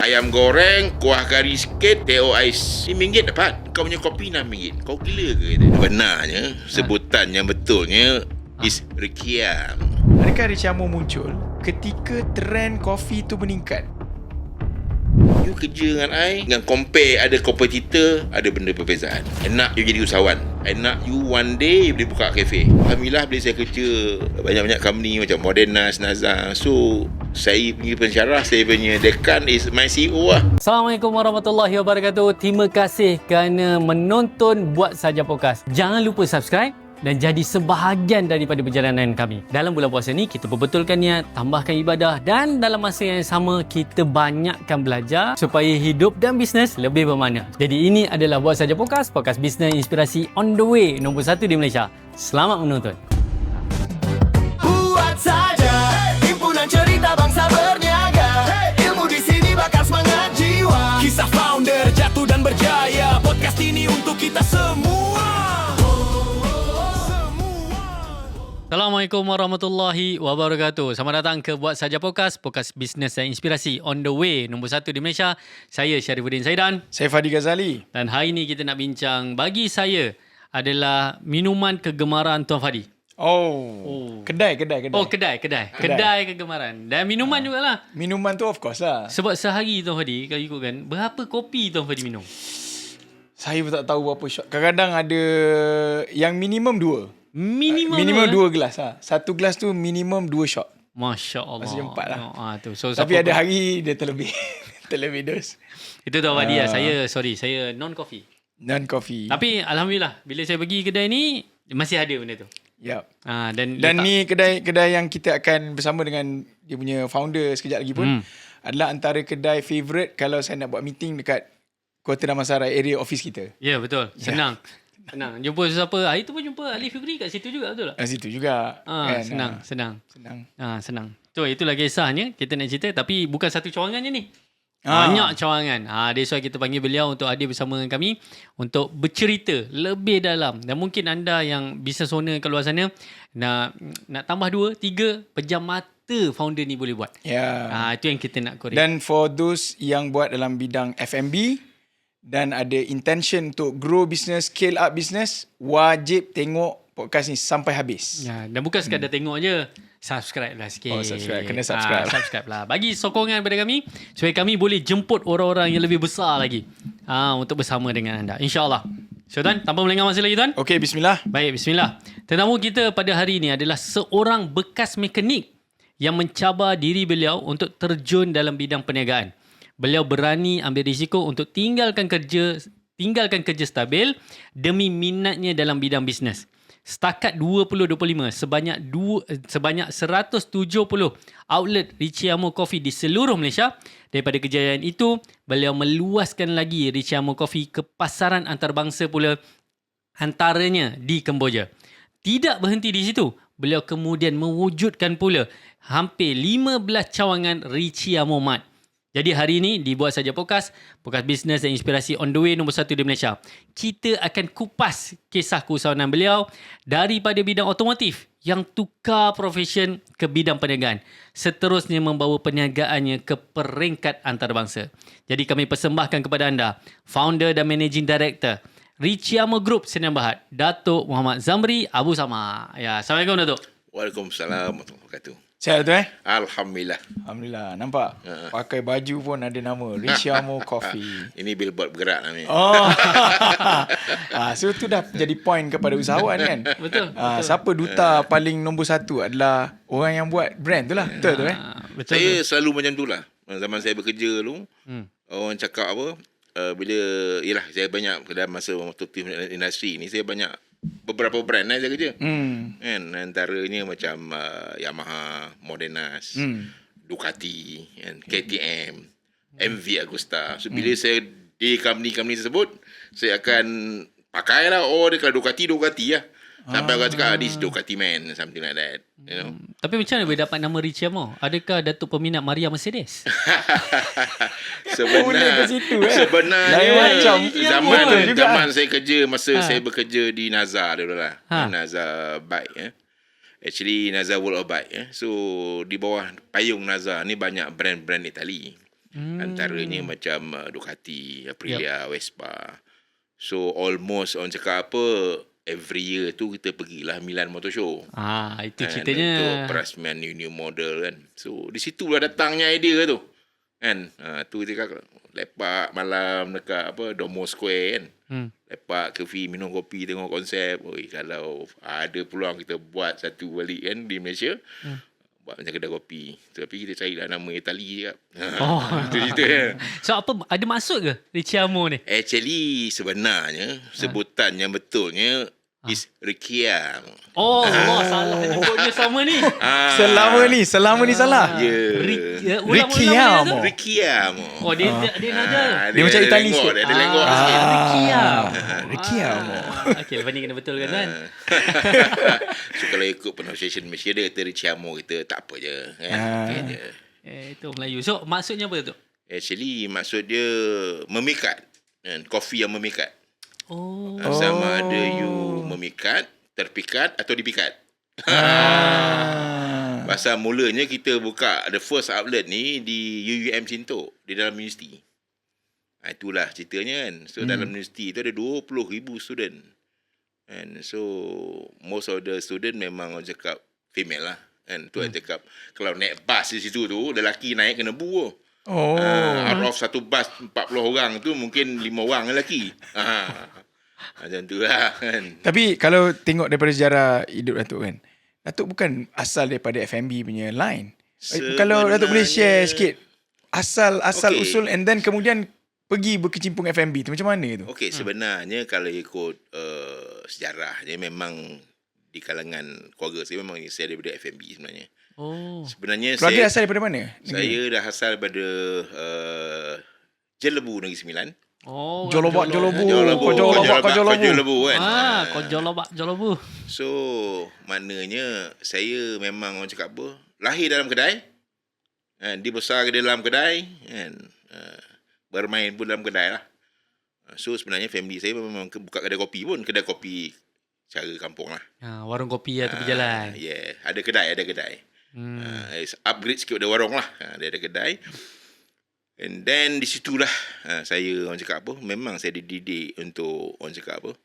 ayam goreng, kuah kari sikit, teh ais RM5 dapat. Kau punya kopi RM6. Kau gila ke? Benarnya, sebutan yang betulnya is Rikiam. Adakah Richiamo muncul ketika trend kopi tu meningkat? You kerja dengan I, dengan compare ada kompetitor, ada benda perbezaan. Enak you jadi usahawan. Enak you one day you boleh buka kafe. Alhamdulillah bila saya kerja banyak-banyak company macam Modernas, Nazar. So saya punya pensyarah, saya punya dekan is my CEO lah. Assalamualaikum warahmatullahi wabarakatuh. Terima kasih kerana menonton Buat Saja Podcast. Jangan lupa subscribe dan jadi sebahagian daripada perjalanan kami. Dalam bulan puasa ni, kita perbetulkan niat, tambahkan ibadah dan dalam masa yang sama, kita banyakkan belajar supaya hidup dan bisnes lebih bermakna. Jadi ini adalah Buat Saja Podcast, podcast bisnes inspirasi on the way nombor 1 di Malaysia. Selamat menonton. Buat saja himpunan cerita bangsa berniaga. Ilmu di sini bakal semangat jiwa. Kisah founder jatuh dan berjaya. Podcast ini untuk kita semua. Assalamualaikum warahmatullahi wabarakatuh. Selamat datang ke Buat Saja Podcast, podcast bisnes dan inspirasi on the way nombor 1 di Malaysia. Saya Syarifuddin Saidan. Saya Fadi Ghazali. Dan hari ini kita nak bincang, bagi saya adalah minuman kegemaran Tuan Fadi. Kedai. Oh, kedai kegemaran. Dan minuman jugalah. Minuman tu of course lah. Sebab sehari Tuan Fadi, kalau ikutkan, berapa kopi Tuan Fadi minum? Saya pun tak tahu berapa shot. Kadang-kadang ada yang minimum 2. Minimum 2 gelas lah. Satu gelas tu minimum 2 shot. Masya Allah. Maksudnya 4 lah. Tu. So, tapi ada hari dia terlebih. Terlebih dos. Itu Tuan Fadi lah. Saya non-coffee. Non-coffee. Tapi Alhamdulillah, bila saya pergi kedai ni, masih ada benda tu. Yep. Dan ni kedai yang kita akan bersama dengan dia punya founder sekejap lagi pun adalah antara kedai favourite kalau saya nak buat meeting dekat Kota Damansara area office kita. Ya, betul. Senang. Senang. Jumpa sesiapa. Hari tu pun jumpa Ali Fikri kat situ juga, betul tak? Kat situ juga. Kan? Senang. Itulah kisahnya. Kita nak cerita. Tapi bukan satu cawangan je ni. Banyak cawangan. That's why kita panggil beliau untuk hadir bersama dengan kami untuk bercerita lebih dalam. Dan mungkin anda yang business owner kat luar sana nak tambah 2, 3 pejam mata founder ni boleh buat. Itu yang kita nak korek. Dan for those yang buat dalam bidang F&B dan ada intention untuk grow business, scale up business, wajib tengok podcast ni sampai habis. Dan bukan sekadar tengok je, subscribe lah sikit. Subscribe. Kena subscribe. Subscribe lah. Bagi sokongan pada kami supaya kami boleh jemput orang-orang yang lebih besar lagi untuk bersama dengan anda. InsyaAllah. So Tuan, tanpa melengah masa lagi Tuan. Okey, bismillah. Baik, bismillah. Tetamu kita pada hari ini adalah seorang bekas mekanik yang mencabar diri beliau untuk terjun dalam bidang perniagaan. Beliau berani ambil risiko untuk tinggalkan kerja stabil demi minatnya dalam bidang bisnes. Setakat 2025, sebanyak 170 outlet Richiamo Coffee di seluruh Malaysia. Daripada kejayaan itu, beliau meluaskan lagi Richiamo Coffee ke pasaran antarabangsa pula, antaranya di Kemboja. Tidak berhenti di situ, beliau kemudian mewujudkan pula hampir 15 cawangan Richiamo Mart. Jadi hari ini di Buat Saja Podcast bisnes dan inspirasi on the way nombor 1 di Malaysia. Kita akan kupas kisah keusahawanan beliau daripada bidang otomotif yang tukar profession ke bidang perniagaan. Seterusnya membawa perniagaannya ke peringkat antarabangsa. Jadi kami persembahkan kepada anda founder dan managing director Richiamo Group Sdn Bhd, Datuk Muhammad Zamri Abu Sama. Assalamualaikum Datuk. Waalaikumsalam warahmatullahi wabarakatuh. Sihat tu Alhamdulillah. Nampak? Pakai baju pun ada nama Richiamo Coffee. Ini billboard bergerak ni. So tu dah jadi point kepada usahawan kan. Betul. Siapa duta paling nombor 1 adalah orang yang buat brand tu lah. Betul tu Betul. Saya selalu macam tu lah. Zaman saya bekerja dulu, orang cakap apa, yelah saya banyak dalam masa otomotif industri ni, saya banyak beberapa brand saya kerja. Kan antaranya macam Yamaha, Modernas, Ducati, and KTM, MV Agusta. So bila saya di company tersebut, saya akan pakai lah, dia kalau Ducati lah. Sampai orang cakap this Ducati man, something like that, you know. Tapi macam mana boleh dapat nama Richiamo? Adakah Datuk peminat Maria Mercedes? Sebenarnya zaman saya kerja, masa saya bekerja di Nazar dulu lah. Nazar Bike. Actually Nazar World of Bike. So di bawah payung Nazar ni banyak brand-brand Itali. Antaranya macam Ducati, Aprilia, Vespa. So almost orang cakap apa, every year tu kita pergilah Milan Motor Show. Itu Kan, ceritanya. untuk perasmian new model kan. So di situlah datangnya idea tu. Kan. Tu kita lepak malam dekat Domo Square kan. Lepak kafe, minum kopi, tengok konsep. Oi, kalau ada peluang kita buat satu balik kan di Malaysia. Buat macam kedai kopi. Tapi kita carilah nama Itali je. Itu cerita ya. So apa ada maksud ke Ricciamo ni? Actually sebenarnya sebutan yang betulnya is Richiamo. Salah nyebutnya sama ni. Selama ni salah. Ricciamo. Richiamo. Dia naja. Dia macam Itali sikit. Dia lenggok sikit. Richiamo. Okey, lepas ni kena betul kan? So kalau ikut pronunciation Malaysia dia kata Richiamo, kita tak apa je kan. Okay je. Itu Melayu. So maksudnya apa tu? Actually maksud dia memikat. Kan? Kopi yang memikat. Sama ada you memikat, terpikat atau dipikat. Pasal mulanya kita buka the first outlet ni di UUM Cinto, di dalam universiti. Itulah ceritanya kan. So dalam universiti tu ada 20,000 student. And so most of the student memang orang cakap female lah. Kan? Tu orang cakap kalau naik bas di situ tu, lelaki naik kena bu. Out of satu bas 40 orang tu mungkin 5 orang lelaki. Macam tu lah kan. Tapi kalau tengok daripada sejarah hidup Datuk kan, Datuk bukan asal daripada F&B punya line. Kalau Datuk boleh share sikit asal usul and then kemudian pergi berkecimpung F&B tu macam mana tu? Okey, sebenarnya kalau ikut sejarahnya memang di kalangan keluarga saya memang saya daripada F&B sebenarnya. Sebenarnya keluarga asal daripada mana? Saya dah asal daripada Jelebu Negeri Sembilan. Jolobu. Kau Jolobu. So, maknanya saya memang orang cakap apa, lahir dalam kedai, dibesar di dalam kedai, bermain pun dalam kedai lah. So, sebenarnya family saya memang buka kedai kopi pun, kedai kopi cara kampung lah. Warung kopi tepi jalan. Yeah, ada kedai. Upgrade sikit ada warung lah. Dia ada kedai. And then di situlah saya orang cakap apa, memang saya dididik untuk orang cakap apa,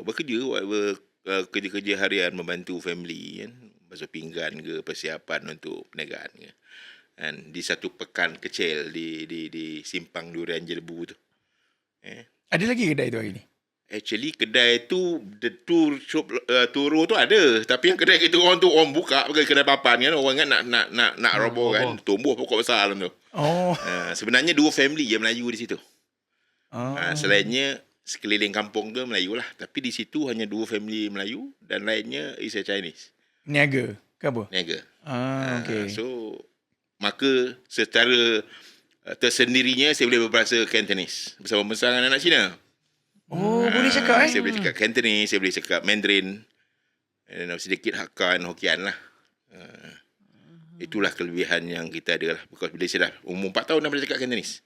bekerja, whatever, kerja-kerja harian membantu family kan, basuh pinggan ke, persiapan untuk perniagaan ke. Dan di satu pekan kecil di Simpang Durian Jelebu tu. Ada lagi kedai tu hari ni? Actually kedai tu the tour shop turo tu ada, tapi yang kedai kita orang tu orang buka pakai kedai papan kan, orang kan nak roboh kan, tumbuh pokok besar dalam tu. Sebenarnya dua family yang Melayu di situ. Selainnya sekeliling kampung tu Melayu lah, tapi di situ hanya dua family Melayu dan lainnya is a Chinese. Niaga ke apa? Niaga. Okay. So maka secara tersendirinya saya boleh berbahasa Cantonese bersama dengan anak Cina. Boleh cakap Saya boleh cakap Cantonese, saya boleh cakap Mandarin, dan sedikit Hakka dan Hokkien lah. Itulah kelebihan yang kita ada lah. Because bila saya dah umur 4 tahun dah boleh cakap Cantonese.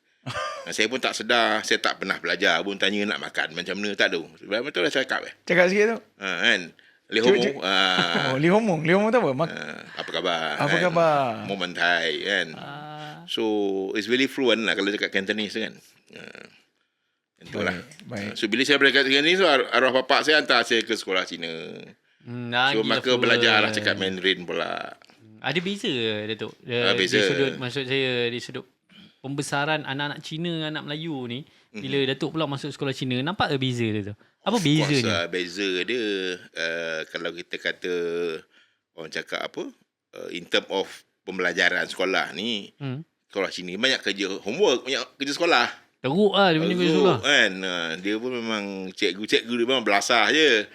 Saya pun tak sedar, saya tak pernah belajar pun, tanya nak makan macam mana, tak tahu. Sebenarnya betul dah cakap Cakap sikit tu. kan. Lihomo. Lihomo tu apa? Apa khabar? Apa kan? khabar? Momentai kan. So it's really fluent lah kalau cakap Cantonese kan. Itulah. Baik. So bila saya berdekat dengan ni, so arwah bapak saya hantar saya ke sekolah Cina. So maka belajarlah cakap Mandarin pula. Ada beza Datuk? Beza. Di sudut, maksud saya di sudut pembesaran anak-anak Cina, anak Melayu ni, bila Datuk pula masuk sekolah Cina, nampak ke beza dia tu? Apa beza ni? Beza dia kalau kita kata orang cakap apa, in term of pembelajaran sekolah ni, sekolah Cina banyak kerja homework, banyak kerja sekolah. Teruk lah dia punya kerja sekolah kan. Dia pun memang cikgu dia memang belasah je.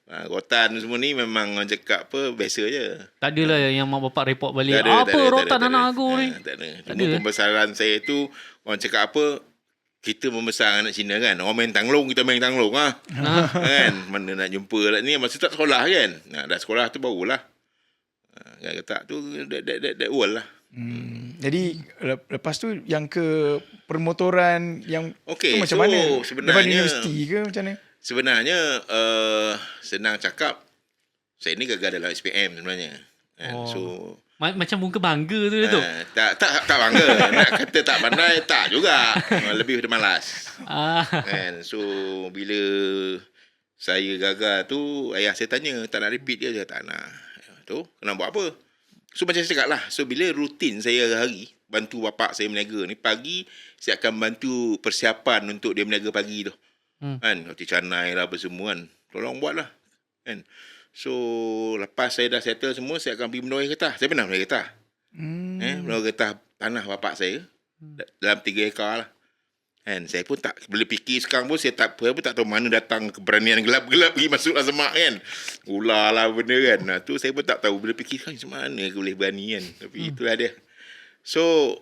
Rotan semua ni memang orang cakap apa, biasa je. Tak adalah yang mak bapak report balik rotan anak aku ni. Tak ada. Cuma pembesaran saya tu orang cakap apa, kita membesar anak Cina kan, orang main tanglong, kita main tanglong kan. Mana nak jumpa lah ni, masa tak sekolah kan. Dah sekolah tu barulah kata tu that world lah. Jadi lepas tu yang ke permotoran yang tu macam mana? Sebenarnya lepas universiti ke macam mana? Sebenarnya senang cakap, saya ni gagal dalam SPM sebenarnya. So Macam muka bangga tu Datuk. Tak bangga. Nak kata tak pandai, tak juga. Lebih malas. Kan? So, bila saya gagal tu, ayah saya tanya, tak nak repeat dia? Tak nak. Tu, kena buat apa? So, macam saya cakap lah. So, bila rutin saya hari-hari, bantu bapak saya berniaga ni, pagi, saya akan bantu persiapan untuk dia berniaga pagi tu. Kan? Roti canai lah, apa semua kan. Tolong buat lah. Kan? So, lepas saya dah settle semua, saya akan pergi menoreh getah. Saya pernah menoreh getah. Menoreh getah tanah bapak saya. Dalam 3 ekar lah. Kan? Saya pun tak boleh fikir sekarang pun, saya tak tahu mana datang keberanian gelap-gelap pergi masuk lah semak kan. Ular lah benda kan. Tu saya pun tak tahu. Bila fikir kan, macam mana aku boleh berani kan. Tapi itulah dia. So,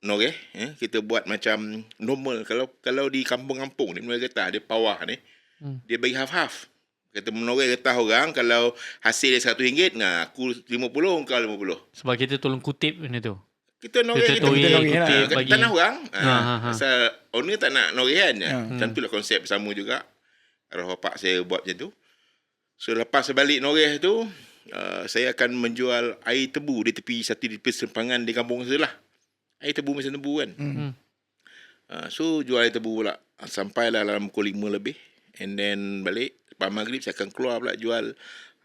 menoreh, kita buat macam normal. Kalau di kampung-kampung ni, menoreh getah, dia pawah ni, dia bagi half-half. Kata menoreh getah orang, kalau hasil dia RM100, aku 50, kau 50. Sebab kita tolong kutip benda tu. Kita noreh, kita kutip bagi bagi tanah orang. Ha. Pasal owner tak nak noreh kan. Macam tu lah konsep sama juga. Arwah bapak saya buat macam tu. So lepas saya balik noreh tu, saya akan menjual air tebu di tepi satu di persimpangan di kampung saya lah. Air tebu mesin tebu kan. So jual air tebu pula. Sampailah dalam pukul 5 lebih. And then balik. Lepas maghrib saya akan keluar pula jual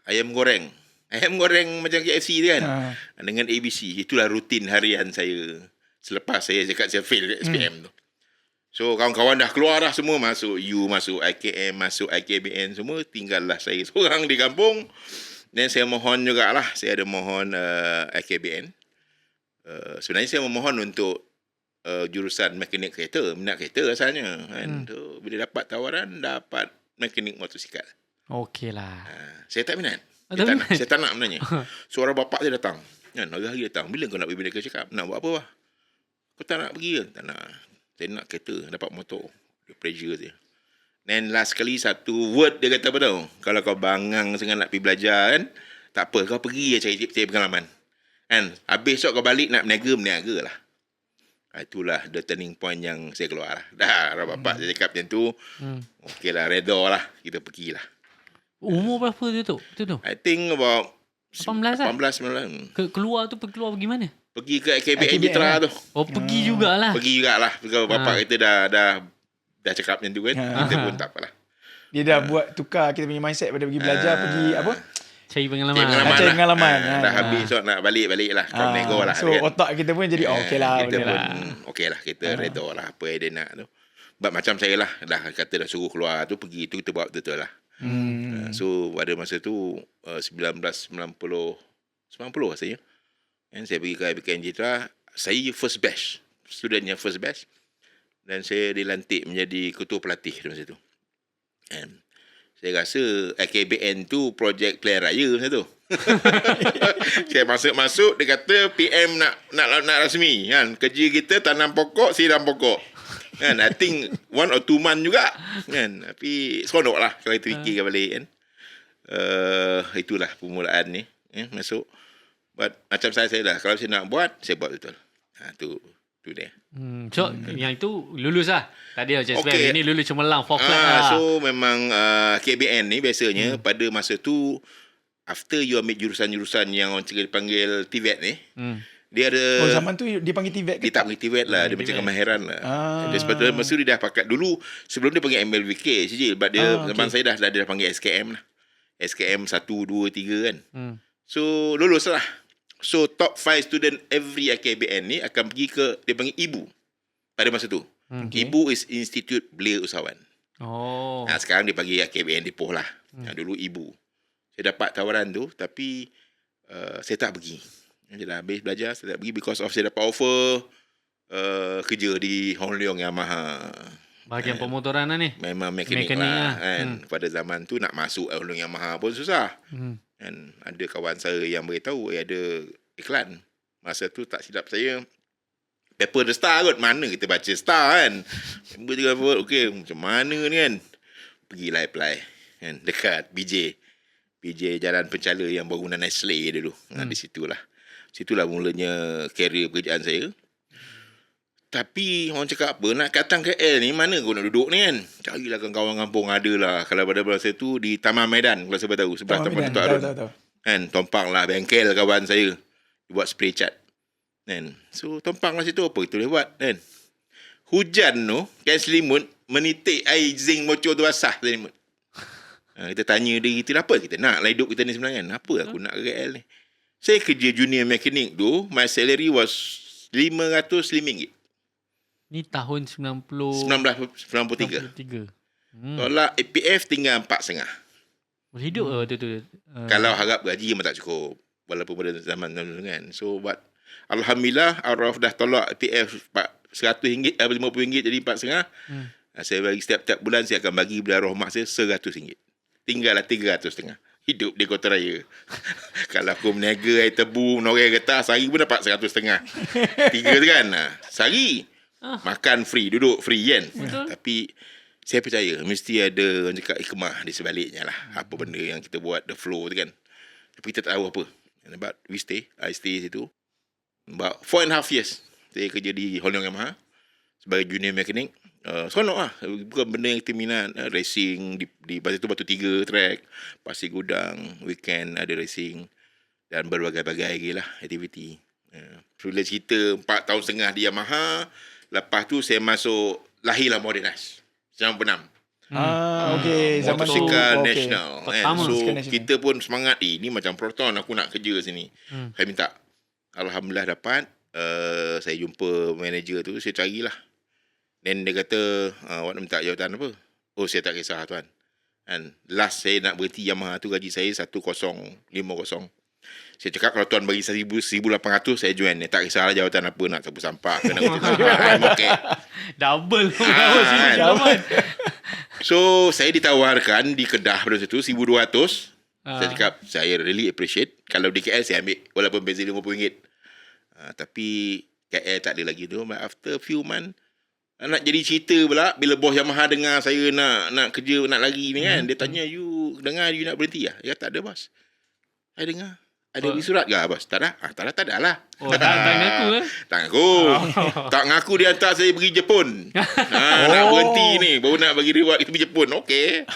ayam goreng. Ayam goreng macam KFC tu kan. Dengan ABC. Itulah rutin harian saya. Selepas saya cakap saya fail SPM tu. So kawan-kawan dah keluar dah semua. Masuk U, masuk IKM, masuk IKBN semua. Tinggallah saya seorang di kampung. Dan saya mohon jugalah. Saya ada mohon IKBN. Sebenarnya saya memohon untuk jurusan mekanik kereta. Minat kereta asalnya. Kan? So, bila dapat tawaran, dapat mekanik motosikal. Okey lah. Saya tak minat. Tak Saya tak nak sebenarnya. Suara bapak saya datang. Kan, hari-hari datang. Bila kau nak pergi medical check up? Nak buat apa lah? Kau tak nak pergi ke? Tak nak. Saya nak kereta. Dapat motor. Pressure dia. Then last kali satu word dia kata apa tau? Kalau kau bangang sangat nak pergi belajar kan, tak apa. Kau pergi je cari pengalaman. Kan? Habis esok kau balik nak berniaga lah. Itulah the turning point yang saya keluar lah. Dah, bapak saya cakap macam tu. Okey lah, redha lah. Kita pergilah. Umur berapa tu? I think about 18 lah? 18, 19. Keluar pergi mana? Pergi ke IKBN Citra tu. Oh, pergi jugalah. Pergi jugalah. Kalau bapak kita dah cakap macam tu kan. Kita pun tak apalah. Dia dah buat tukar kita punya mindset pada pergi belajar, pergi apa? Cari pengalaman. Cari pengalaman. Dah habis so nak balik lah. Kau nego lah. So kan? otak kita pun jadi okey lah. Kita pun okey lah. Kita redha lah apa yang dia nak tu. But macam saya lah. Dah kata dah suruh keluar tu. Pergi tu kita buat betul lah. So pada masa tu 1990 rasanya. And saya pergi ke IBKN Citra. Saya first batch. Student yang first batch. Dan saya dilantik menjadi ketua pelatih masa tu. And saya rasa IKBN tu projek pilihan raya masa tu. Saya masuk dia kata PM nak rasmi kan. Kerja kita tanam pokok, siram pokok. Kan, I think 1 or 2 month juga kan. Tapi seronok lah kalau kita fikirkan balik kan. Itulah permulaan ni masuk. But macam saya dah, kalau saya nak buat, saya buat betul. Tu dia. So yang itu lulus lah. Tadi macam SPM ini lulus cemerlang for flat lah. So memang KBN ni biasanya pada masa tu, after you ambil jurusan-jurusan yang orang cakap dipanggil TVET ni, dia ada... Oh, zaman tu dia panggil TVET ke? Dia tak panggil TVET lah. Dia macam kemahiran lah. Dia sebetulnya masa tu dia dah pakat. Dulu, sebelum dia panggil MLVK saja. Sebab dia, zaman saya dah panggil SKM lah. SKM 1, 2, 3 kan. So, lulus lah. So, top 5 student every IKBN ni akan pergi ke, dia panggil IBU. Pada masa tu. IBU is Institute Belia Usahawan. Sekarang dia panggil IKBN Depoh lah. Dulu IBU. Saya dapat tawaran tu, tapi saya tak pergi. Saya dah habis belajar, saya tak pergi because of saya dapat offer kerja di Hong Leong Yamaha. Bahagian pemotoran lah ni. Memang mekanik lah. Kan. Pada zaman tu nak masuk Hong Leong Yamaha pun susah. Kan. Ada kawan saya yang beritahu ada iklan. Masa tu tak silap saya, paper The Star kot. Mana kita baca Star kan. Member juga okay, macam mana ni kan. Pergilah apply. Kan. Dekat BJ Jalan Pencala yang bangunan Nestle dulu. Di situlah mulanya career pekerjaan saya. Tapi orang cakap apa, nak datang ke L ni, mana kau nak duduk ni kan? Carilah kawan kampung ada lah. Kalau pada masa tu di Taman Medan, kalau saya tahu. Sebelah Taman Datuk Arun. Kan, tompang lah bengkel kawan saya. buat spray cat. Kan? So tumpang lah situ, apa itu dia buat kan. Hujan tu kan selimut menitik air zinc motor tu basah selimut. Kita tanya dia, kita apa kita nak lah hidup kita ni sebenarnya kan? Apa aku nak ke KL ni? Saya kerja junior mechanic tu, my salary was RM505. Ni tahun 1993. 93. Tolak APF tinggal 4.5. Boleh hidup lah waktu tu. Kalau harap gaji memang tak cukup. Walaupun pada zaman dulu kan. So but alhamdulillah Araf dah tolak APF RM100, RM50 jadi 4.5. Saya bagi setiap bulan saya akan bagi belah rahmat saya RM100. Tinggallah RM300.5. Hidup di Kota Raya. Kalau aku meniaga air tebu, menoreh getah, sehari pun dapat RM100.5. 3 tu kan. Sehari. Makan free, duduk free kan. Tapi saya percaya mesti ada orang cakap hikmah di sebaliknya lah. Apa benda yang kita buat, the flow tu kan. Tapi kita tak tahu apa. But I stay situ. About 4.5 years. Saya kerja di Hong Leong Yamaha sebagai junior mechanic. Seronok lah. Bukan benda yang kita minat. Racing di pasal tu Batu 3 track, Pasir Gudang, weekend ada racing dan berbagai-bagai lagi lah aktiviti. Bila cerita 4 tahun setengah di Yamaha, lepas tu saya masuk, lahirlah Modernas 96. Okay. Zaman tu. Motosikal Okay. nasional kan. Pertama. So Nasional. kita pun semangat, ni macam Proton, aku nak kerja sini. Saya minta. Alhamdulillah dapat. Saya jumpa manager tu, saya carilah. Dan dia kata, awak nak minta jawatan apa? Oh, saya tak kisah tuan. And last saya nak berhenti Yamaha tu, gaji saya 1050. Saya cakap kalau tuan bagi 1,800 saya join. Tak kisahlah jawatan apa, nak sapu sampah ke nak urus sampah. Okay. Double. Kan? So saya ditawarkan di Kedah pada situ 1,200. Saya cakap saya really appreciate. Kalau di KL saya ambil walaupun beza RM50. Tapi KL tak ada lagi tu. But after few months nak jadi cerita pula bila bos Yamaha dengar saya nak kerja, nak lagi ni kan. Dia tanya, you dengar you nak berhenti lah? Ya tak ada bos. Saya dengar. Ada surat ke bos? Tak ada. Tak ada lah. Oh, tak ngaku ke? Tak ngaku. Tak ngaku dia hantar saya pergi Jepun. Nak berhenti ni. Baru nak bagi reward kita pergi Jepun. Okey.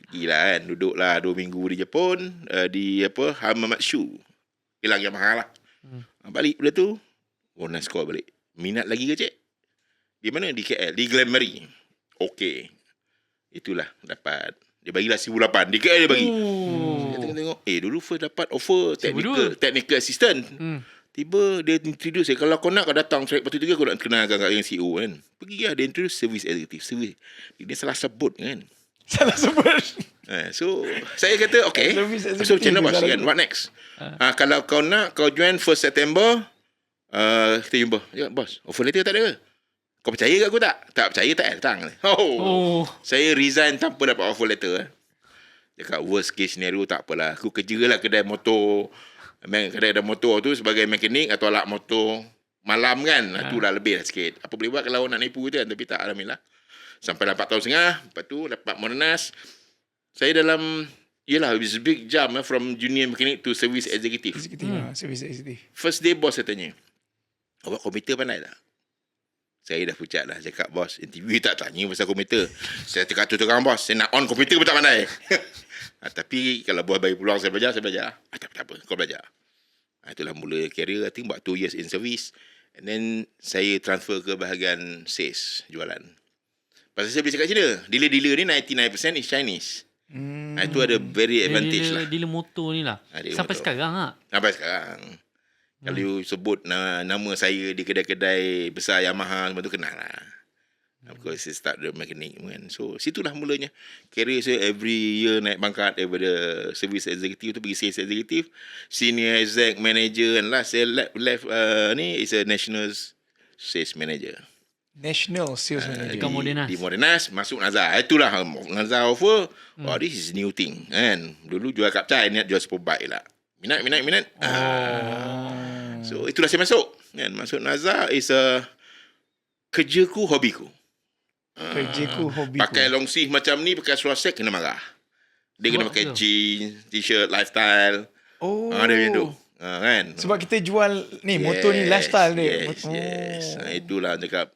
Pergilah kan. Duduklah 2 minggu di Jepun. Di Hamamatsu. Hilang Yamaha lah. Balik bila tu. Bonus score balik. Minat lagi ke cik? Di mana? Di KL. Di Glenmarie. Okey. Itulah dapat. Dia bagilah 1,800. Di KL dia bagi. Saya tengok-tengok. Dulu first dapat offer technical assistant. Tiba dia introduce saya. Kalau kau nak kau datang track Batu 3, kau nak kenalkan dengan CEO kan. Pergi lah. Dia introduce service executive. Dia salah sebut kan. Salah sebut. So saya kata okay. So macam mana bos kan? What next? Kalau kau nak kau join 1 September, kita jumpa. Ya bos, offer letter tak ada ke? Kau percaya ke aku tak? Tak percaya tak datang. Saya resign tanpa dapat offer letter. Dekat worst case scenario tak apalah. Aku kerjalah kedai motor. Kedai motor tu sebagai mekanik atau alat motor malam kan. Itulah lebih lah sikit. Apa boleh buat kalau nak nipu tu kan. Tapi tak, alhamdulillah. Sampai 4 tahun setengah. Lepas tu dapat Modernas. Saya dalam, yelah, it's a big jump from junior mechanic to service executive. Service executive. First day bos saya tanya, awak komputer pandai tak? Saya dah pucat lah. Cakap bos, interview tak tanya pasal komputer. Saya cakap tu terang bos, saya nak on komputer pun tak pandai. Tapi kalau bos bagi peluang saya belajar. Tak apa, kau belajar. Itulah mula career. I think about 2 years in service. And then saya transfer ke bahagian sales, jualan. Pasal saya beli cakap Cina. Dealer-dealer ni 99% is Chinese. Itu ada very advantage lah. Dealer motor ni lah. Sampai motor. sekarang lah. Sampai sekarang. Kalau you sebut nama saya di kedai-kedai besar Yamaha, semua tu kenal lah. Of course, saya start the mechanic kan. So, situlah mulanya. Career saya every year naik pangkat daripada service executive tu pergi sales executive, senior exec manager, and last saya left ni is a national sales manager. National Sales Manager. Dekat Modernas. Di Modernas, masuk Nazar. Itulah Nazar offer. Oh, this is new thing kan. Dulu jual kapcai, niat jual Superbike lah. Minat. So itulah saya masuk kan. Masuk Nazar is a kerjaku, hobiku. Kerjaku, hobiku. Pakai long sleeve macam ni, pakai seluar set kena marah. Dia kena pakai jeans, t-shirt, lifestyle. Dia macam tu. Kan. Sebab kita jual ni motor ni lifestyle dia. Yes. Itulah cakap.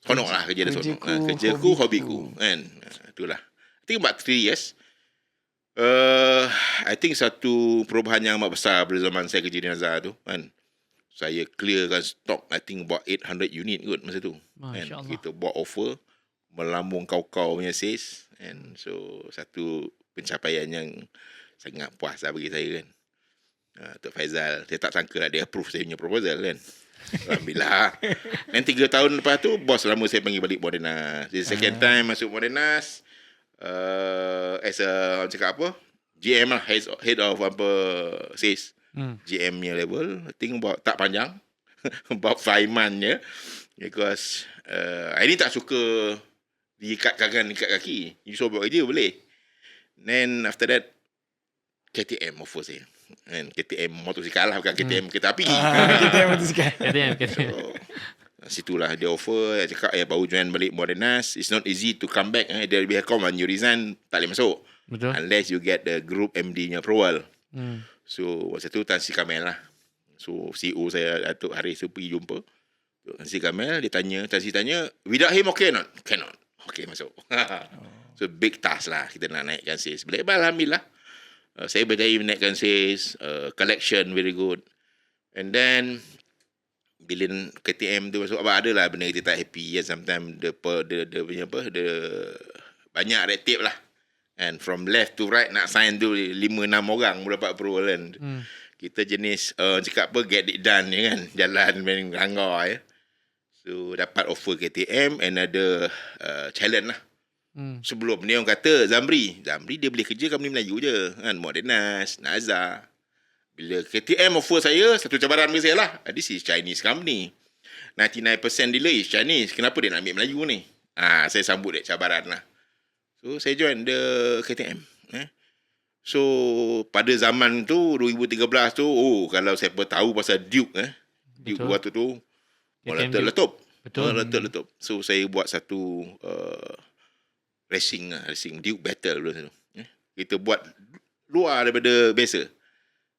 Sonok lah kerja dia sonok. Kerjaku, hobiku. Kan. Itulah. I think about 3 years. I think satu perubahan yang amat besar pada zaman saya kerja di Nazar tu kan. saya clearkan stok I think about 800 unit kot masa tu. Masya Allah. Kita buat offer melambung kau-kau punya sales, and so satu pencapaian yang sangat puas lah bagi saya kan. Tok Faizal, saya tak sangka lah dia approve saya punya proposal kan. Alhamdulillah. Dan 3 tahun lepas tu bos lama saya panggil balik Modernas. Jadi second time masuk Modernas, as a orang cakap apa, GM lah, head of apa sales. GM nya level, I think about tak panjang, about 5 months je, because ini tak suka diikat tangan, ikat kaki. You suruh buat kerja boleh. Then after that KTM offer saya. And KTM motosikal lah, bukan KTM kereta api. Kita yang memutuskan. KTM. So, situlah dia offer. Dia cakap baru join balik Modernas. It's not easy to come back. Dia lebih common. You resign, tak boleh masuk. Betul. Unless you get the group MD nya approval. So masa tu Tan Sri Kamel lah. So CEO saya Datuk Haris tu pergi jumpa Tan Sri Kamel. Dia tanya, Tan Sri tanya, without him okay not? Cannot. Okay, masuk. So big task lah kita nak naikkan sales. Alhamdulillah. Saya berjaya menaikkan sales, collection very good. And then bila KTM tu masuk, ada lah benda kita tak happy. Sometimes the punya apa, banyak red tape lah. And from left to right nak sign tu 5-6 orang boleh dapat approval kan. Kita jenis cakap apa, get it done ya kan. Jalan main langgar ya. So dapat offer KTM and ada challenge lah. Sebelum ni orang kata Zamri dia boleh kerja company Melayu je kan, Modernas, Nazar. Bila KTM offer saya, satu cabaran bagi saya lah, this is Chinese company, 99% dealer is Chinese, kenapa dia nak ambil Melayu ni? Saya sambut dia cabaran lah. So saya join the KTM. So pada zaman tu 2013 tu, kalau siapa tahu pasal Duke Duke waktu tu letup. Betul. Letup. So saya buat satu racing Duke battle dulu tu. Kita buat luar daripada biasa.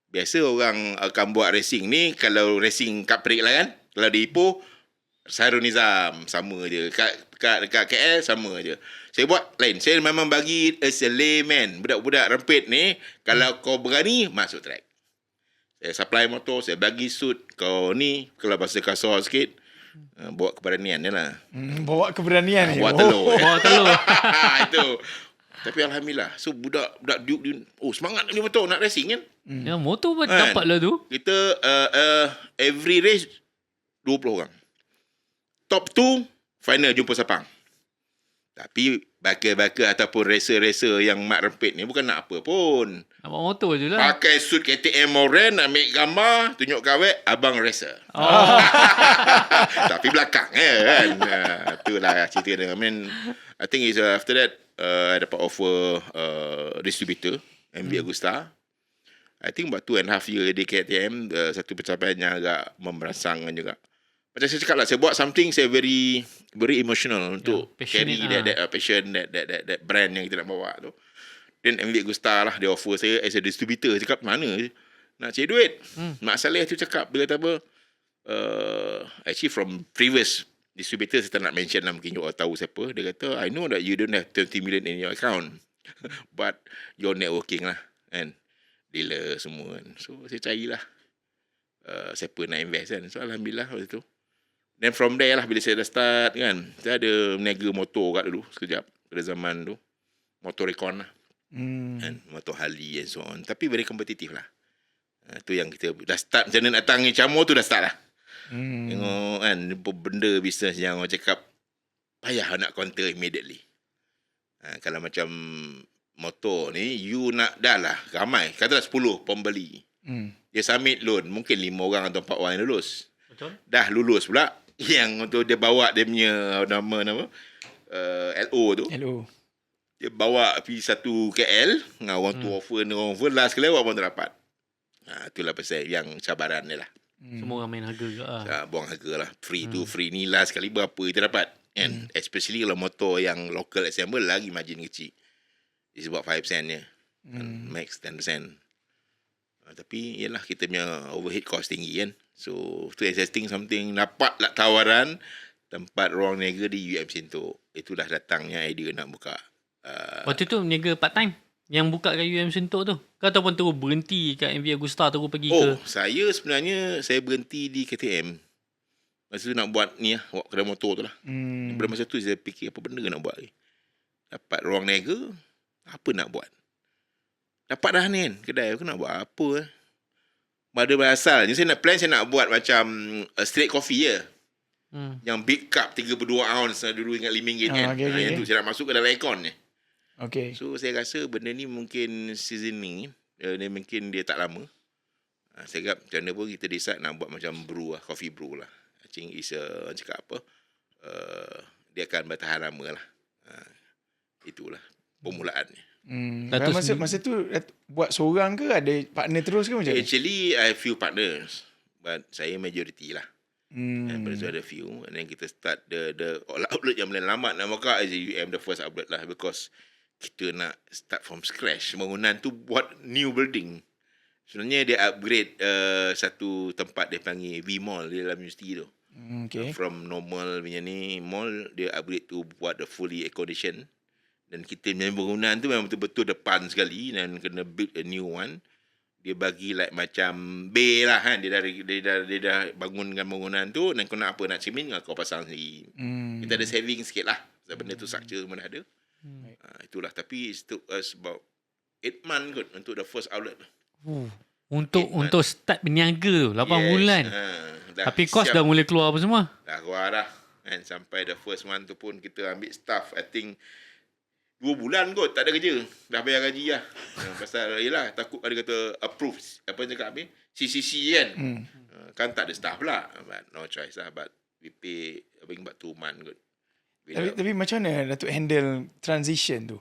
Biasa orang akan buat racing ni, kalau racing kat Perik lah kan, kalau di Ipoh Sarul Nizam sama je, dekat KL sama je. Saya buat lain. Saya memang bagi as a layman, budak-budak rempit ni, kalau kau berani masuk track. Saya supply motor, saya bagi suit. Kau ni kalau bahasa kasar sikit, bawa keberanian dia lah. Bawa keberanian ni. Bawa telur. Bawa telur. Itu. Tapi Alhamdulillah. So budak Duke ni, semangat ni motor nak racing kan. Ya, motor pun dapat lah tu. Kita every race 20 orang. Top 2 final jumpa Sepang. Tapi biker-biker ataupun racer-racer yang mat rempit ni bukan nak apa pun. Nak bawa motor je lah. Pakai suit KTM Oren, ambil gambar, tunjuk kawet, abang racer. Tapi belakang kan. Itulah cerita dia. I think is after that, I dapat offer distributor, MV Agusta. I think about 2.5 years di KTM, satu pencapaian yang agak memerangsangkan juga. Macam saya cakap lah, saya buat something saya very emotional untuk carry that passion, that brand yang kita nak bawa tu. Then MV Agusta lah, dia offer saya as a distributor. Saya cakap, mana nak cari duit? Mak Saleh tu cakap, dia kata apa, actually from previous distributor, saya tak nak mention lah, mungkin you all tahu siapa. Dia kata, I know that you don't have 20 million in your account, but your networking lah, and dealer semua kan. So saya carilah siapa nak invest kan. So Alhamdulillah waktu tu. Then from there lah, bila saya dah start kan, saya ada meniaga motor kat dulu sekejap pada zaman tu. Motor Recon lah. And motor Harley and so on. Tapi very kompetitif lah. Tu yang kita dah start. Macam mana nak tangi camur tu dah start lah. Tengok kan, benda bisnes yang orang cakap payah nak counter immediately. Kalau macam motor ni, you nak dah lah ramai. Katalah 10 pembeli. Dia submit loan, mungkin 5 orang atau 4 orang yang lulus. Betul. Dah lulus pula yang untuk dia bawa dia punya nama LO tu. Dia bawa pergi satu KL dengan orang tu offer last kali orang pun tak dapat. Itulah pasal yang cabaran ni lah. Semua orang main harga juga lah. Buang harga lah. Free tu free ni last kali berapa kita dapat. And especially kalau motor yang local assemble lagi margin kecil. It's about 5 sen je. Max 10%. Tapi yalah, kita punya overhead cost tinggi kan. So tu existing something, dapat lah tawaran tempat ruang niaga di UM Sintok. Itulah datangnya idea nak buka. Waktu tu niaga part time? yang buka kat UM Sentok tu? Kau ataupun terus berhenti kat MV Agusta terus pergi ke? Saya sebenarnya saya berhenti di KTM. Masa tu nak buat ni lah, buat kedai motor tu lah. Pada masa tu saya fikir apa benda nak buat ni. Dapat ruang niaga, apa nak buat? Dapat dah ni kan, kedai aku nak buat apa Pada berasal saya nak plan, saya nak buat macam straight coffee je. Yang big cup 32 ounce dulu ingat RM5 kan. Yang tu saya nak masuk ke dalam aircon ni. Okay. So saya rasa benda ni mungkin seasoning ni mungkin dia tak lama. Saya ingat macam mana pun kita decide nak buat macam brew lah, coffee brew lah. I think is cakap apa, dia akan bertahan lama lah. Itulah permulaannya. Masa tu buat seorang ke ada partner terus ke macam mana? Actually I have few partners, but saya majority lah. And pada tu ada few, and then kita start the outlet yang paling lambat nak buka is UM, the first outlet lah, because kita nak start from scratch. Bangunan tu buat new building. Sebenarnya dia upgrade satu tempat dia panggil V-Mall di dalam universiti tu. Okay. From normal punya ni mall, dia upgrade tu buat the fully air condition. Dan kita punya bangunan tu memang betul-betul depan sekali, dan kena build a new one. Dia bagi like macam bay lah kan. Dia dah bangunkan bangunan tu, dan kau nak apa, nak cement kau pasang sendiri. Kita ada saving sikit lah. Sebab benda tu structure mana ada. Itulah. Tapi it took us about 8 months kot untuk the first outlet. Untuk start berniaga tu 8 bulan. Tapi kos dah mula keluar apa semua? Dah keluar dah. And sampai the first one tu pun kita ambil staff, I think 2 bulan kot tak ada kerja. Dah bayar gaji lah. Pasal yelah takut ada kata approve. Apa yang cakap habis? CCC kan. Kan tak ada staff pula. But no choice lah. But we pay about 2 months kot. Tapi macam mana Datuk handle transition tu?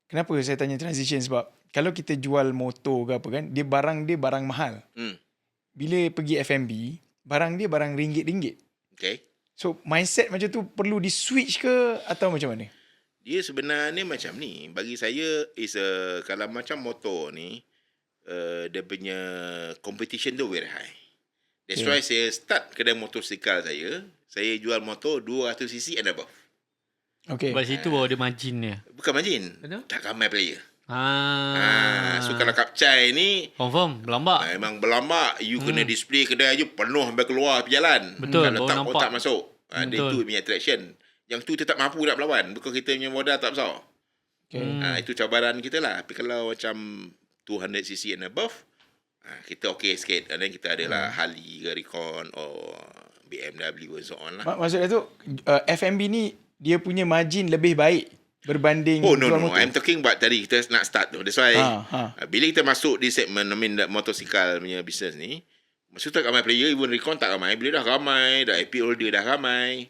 Kenapa saya tanya transition? Sebab kalau kita jual motor ke apa kan, dia barang mahal. Bila pergi F&B, barang dia barang ringgit-ringgit. Okay. So mindset macam tu perlu di switch ke atau macam mana? Dia sebenarnya macam ni. Bagi saya is kalau macam motor ni, dia punya competition tu very high. That's why saya start kedai motosikal saya. Saya jual motor 200cc and above. Okay. Sebab situ baru ada margin dia. Bukan margin. Betul? Tak ramai player. So kalau kapcai ni confirm berlambak. Memang berlambak. You kena display kedai je penuh sampai keluar pergi jalan. Betul. Kalau tak nampak. tak masuk. Dia tu punya attraction. Yang tu tetap mampu nak berlawan. Bukan kita punya modal tak besar. Okay. Itu cabaran kita lah. Tapi kalau macam 200cc and above, kita okay sikit. And then kita adalah Harley ke Recon or BMW and so on lah. Maksudnya tu F&B ni dia punya margin lebih baik berbanding no. motor. I'm talking about tadi kita nak start tu. That's why bila kita masuk di segmen motosikal punya business ni, maksud tak ramai player, even Recon tak ramai. Bila dah ramai, dah IP holder dah ramai,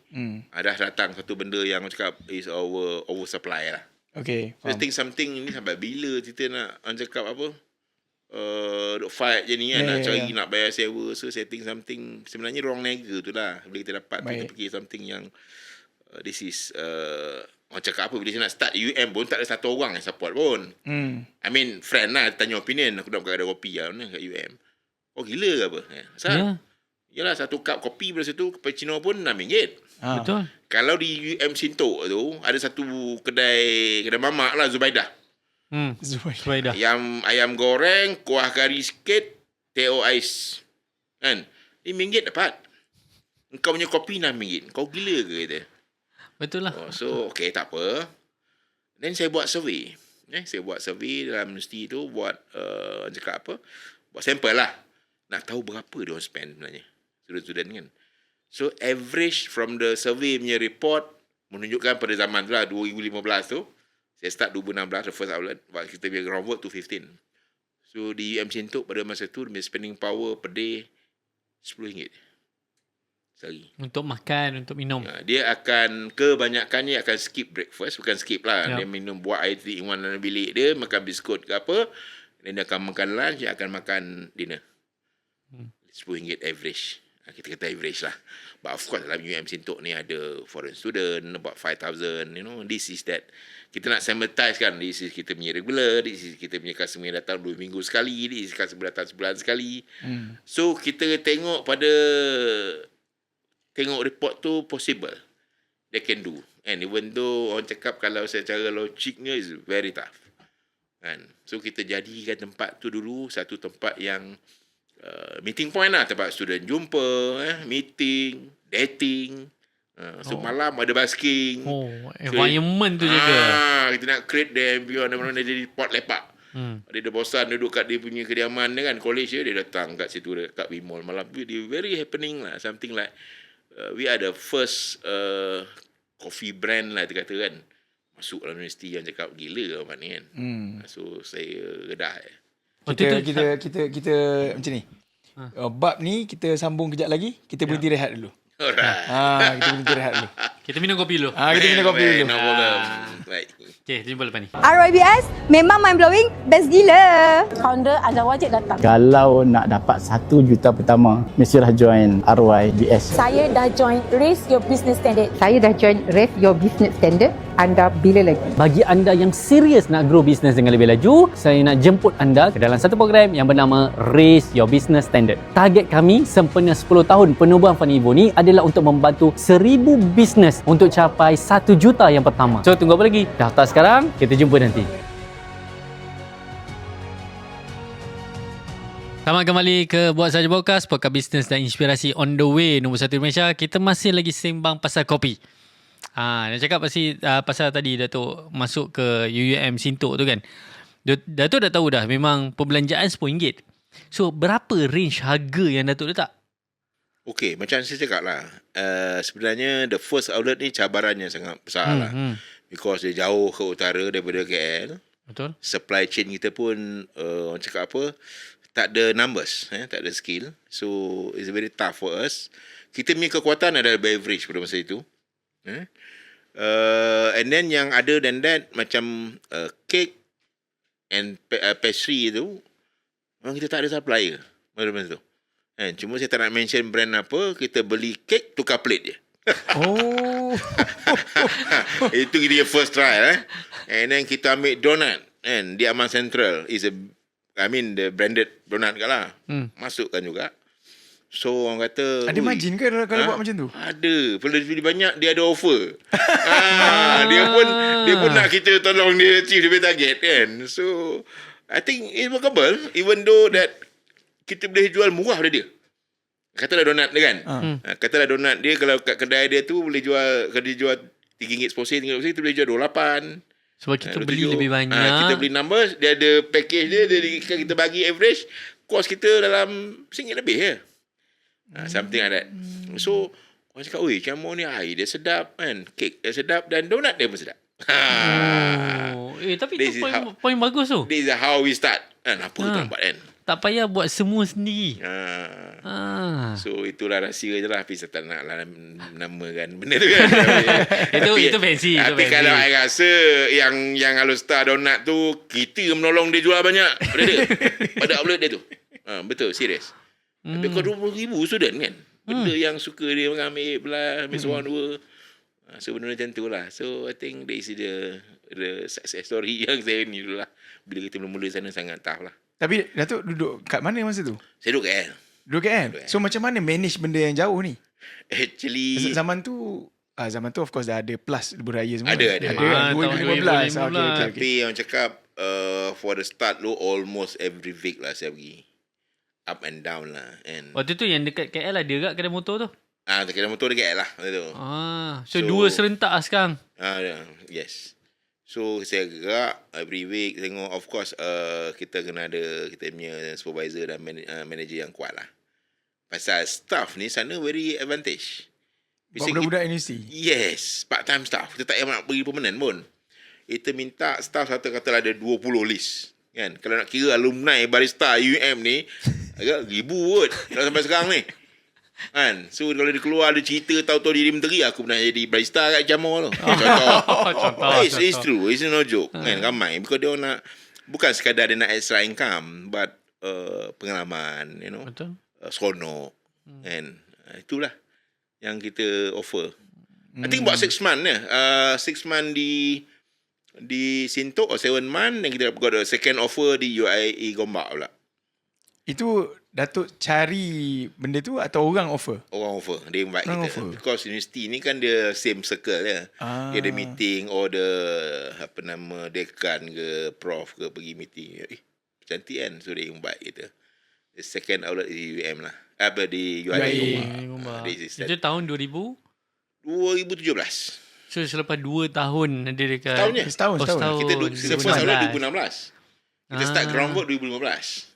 dah datang satu benda yang cakap is oversupply lah. Okay. So I think something ni sampai bila kita nak cakap apa, fight je ni kan, nak cari nak bayar sewa. So saya think something, sebenarnya ruang niaga tu lah. Bila kita dapat, kita fikir something yang this is orang cakap apa, bila saya nak start UM pun tak ada satu orang yang support pun. I mean friend lah, tanya opinion, aku nak buka kedai kopi lah kat UM. Oh gila ke apa? Pasal yalah satu cup kopi pada situ cappuccino pun RM6. Betul. Kalau di UM Sintok tu ada satu kedai mamak lah, Zubaidah. Zubaidah. Ayam goreng, kuah kari sikit, teh ais. Kan? RM5 dapat. Engkau punya kopi RM6. Kau gila ke kita? Betul lah. So okay tak apa. Then saya buat survey. Saya buat survey dalam universiti tu, buat cakap apa? Buat sampel lah. Nak tahu berapa dia orang spend sebenarnya. Student-student kan. So average from the survey punya report menunjukkan pada zaman tu lah 2015 tu. Saya start 2016 the first outlet. Kita punya groundwork to 15. So di UM Sintok pada masa tu dia spending power per day RM10 sehari. Untuk makan, untuk minum. Dia akan kebanyakannya akan skip breakfast. Bukan skip lah. Dia minum buat air 3-in-1 dalam bilik dia. Makan biskut ke apa. Dan dia akan makan lunch. Dia akan makan dinner. RM10 average. Kita kata average lah. But of course dalam UM Sintok ni ada foreign student. About 5,000. You know, this is that. Kita nak sanitize kan. This is kita punya regular. This is kita punya customer yang datang 2 minggu sekali. This is customer datang sebulan sekali. So kita tengok report tu possible. They can do. And even though orang cakap kalau secara logiknya is very tough. Kan? So kita jadikan tempat tu dulu satu tempat yang meeting point lah, tempat student jumpa, meeting, dating. So malam ada basking. Environment tu juga. Kita nak create them beyond mana-mana jadi pot lepak. Dia bosan duduk kat dia punya kediaman dia kan, college dia datang kat situ kat Wimall malam tu. Dia very happening lah, something like we are the first coffee brand lah dia kata kan. Masuk dalam universiti yang cakap gila kan ni kan. So saya redah. Kita macam ni. Bab ni kita sambung kejap lagi. Kita berhenti rehat dulu. Alright. Kita berhenti rehat dulu. Kita minum kopi dulu. Kita minum kopi dulu. No problem. Baik. Okay, jumpa lepas ni. RYBS memang mind blowing, best gila. Founder anda wajib datang. Kalau nak dapat 1 juta pertama, mestilah join RYBS. Saya dah join Raise Your Business Standard. Saya dah join Raise Your Business Standard. Anda bila lagi? Bagi anda yang serius nak grow business dengan lebih laju, saya nak jemput anda ke dalam satu program yang bernama Raise Your Business Standard. Target kami sempena 10 tahun penubuhan Funivo ni adalah untuk membantu 1000 bisnes untuk capai 1 juta yang pertama. So tunggu apa lagi? Daftar sekarang, kita jumpa nanti. Selamat kembali ke Buat Saja Podcast, podcast bisnes dan inspirasi on the way nombor 1 di Malaysia. Kita masih lagi sembang pasal kopi. Dia cakap pasal tadi Datuk masuk ke UUM Sintok tu kan. Datuk dah tahu dah memang perbelanjaan RM10. So berapa range harga yang Datuk letak? Okay, macam saya cakap lah. Sebenarnya the first outlet ni cabarannya sangat besar lah. Because dia jauh ke utara daripada KL. Betul. Supply chain kita pun orang cakap apa, tak ada numbers, tak ada skill. So it's very tough for us. Kita punya kekuatan adalah beverage pada masa itu. And then yang other than that, macam cake and pastry tu, memang kita tak ada supplier pada masa tu. Cuma saya tak nak mention brand apa. Kita beli cake, tukar plate je. Itu kita punya first trial. And then kita ambil donut, di Aman Central is the branded donut kat lah. Masukkan juga. So orang kata, ada margin ke kalau buat macam tu? Ada. Beli banyak dia ada offer. Dia pun nak kita tolong dia achieve dia target kan. So I think it's workable, even though that kita boleh jual murah pada dia. Katalah donat dia kan. Katalah donat dia kalau kat kedai dia tu boleh jual, kalau dia jual RM3 seporsi, RM3 seporsi, kita boleh jual 28. Sebab kita beli lebih banyak. Kita beli numbers, dia ada package dia, kita bagi average, cost kita dalam RM1 lebih je. Something like that. So orang cakap, oi, Camo ni air dia sedap kan, kek dia sedap dan donat dia pun sedap. Tapi itu poin bagus tu. This is how we start. Apa kita nak buat kan? Tak payah buat semua sendiri. So itulah rahsia je lah. Tapi saya tak nak lah namakan benda tu kan. Itu fancy. Tapi kalau saya rasa yang Alustar Donut tu, kita menolong dia jual banyak pada dia. Pada outlet dia tu. Betul, serius. Tapi kau 20,000 student kan. Benda yang suka dia ambil belah, ambil seorang dua. So benda macam tu lah. So I think this is the success story yang saya ni dulu lah. Bila kita mula-mula sana sangat tough lah. Tapi Datuk duduk kat mana masa tu? Saya duduk KL. Duduk KL? So macam mana manage benda yang jauh ni? Actually Zaman tu of course dah ada plus libur raya semua. Ada. 2015. Okay. Tapi yang cakap for the start lo almost every week lah saya pergi. Up and down lah. And waktu tu yang dekat KL ada kat kedai motor tu? Kedai motor dekat lah. So dua serentak lah sekarang? Yes. So saya gerak every week tengok, of course kita kena ada kita punya supervisor dan manager yang kuat lah. Pasal staff ni sana very advantage. Budak-budak universiti? Yes, part time staff. Kita tak payah nak pergi permanent pun. Kita minta staff katalah ada 20 list. Kan? Kalau nak kira alumni barista UM ni agak ribu kot kalau sampai sekarang ni. Kan? So kalau dia keluar ada cerita tahu-tahu dia menteri, aku pernah jadi barista kat Jamor tu. Contoh. It's true. It's no joke. Kan? Ramai. Because dia nak bukan sekadar dia nak extra income, but pengalaman, you know. Betul. Seronok. And itulah yang kita offer. I think about 6 months 6 months di Sintok or 7 months, dan kita got a second offer di UIA Gombak pula. Itu Datuk cari benda tu atau orang offer? Orang offer. Dia invite Orang kita. offer. Because universiti ni kan dia same circle ya. Dia ada meeting or the dekan ke prof ke pergi meeting. Cantik kan. So dia invite kita. The second outlet is UM lah. Di UIA. Itu tahun 2000? 2017. So selepas 2 tahun ada dekat Tahunnya. Setahun. Kita first outlet 2016. Kita start groundwork 2015.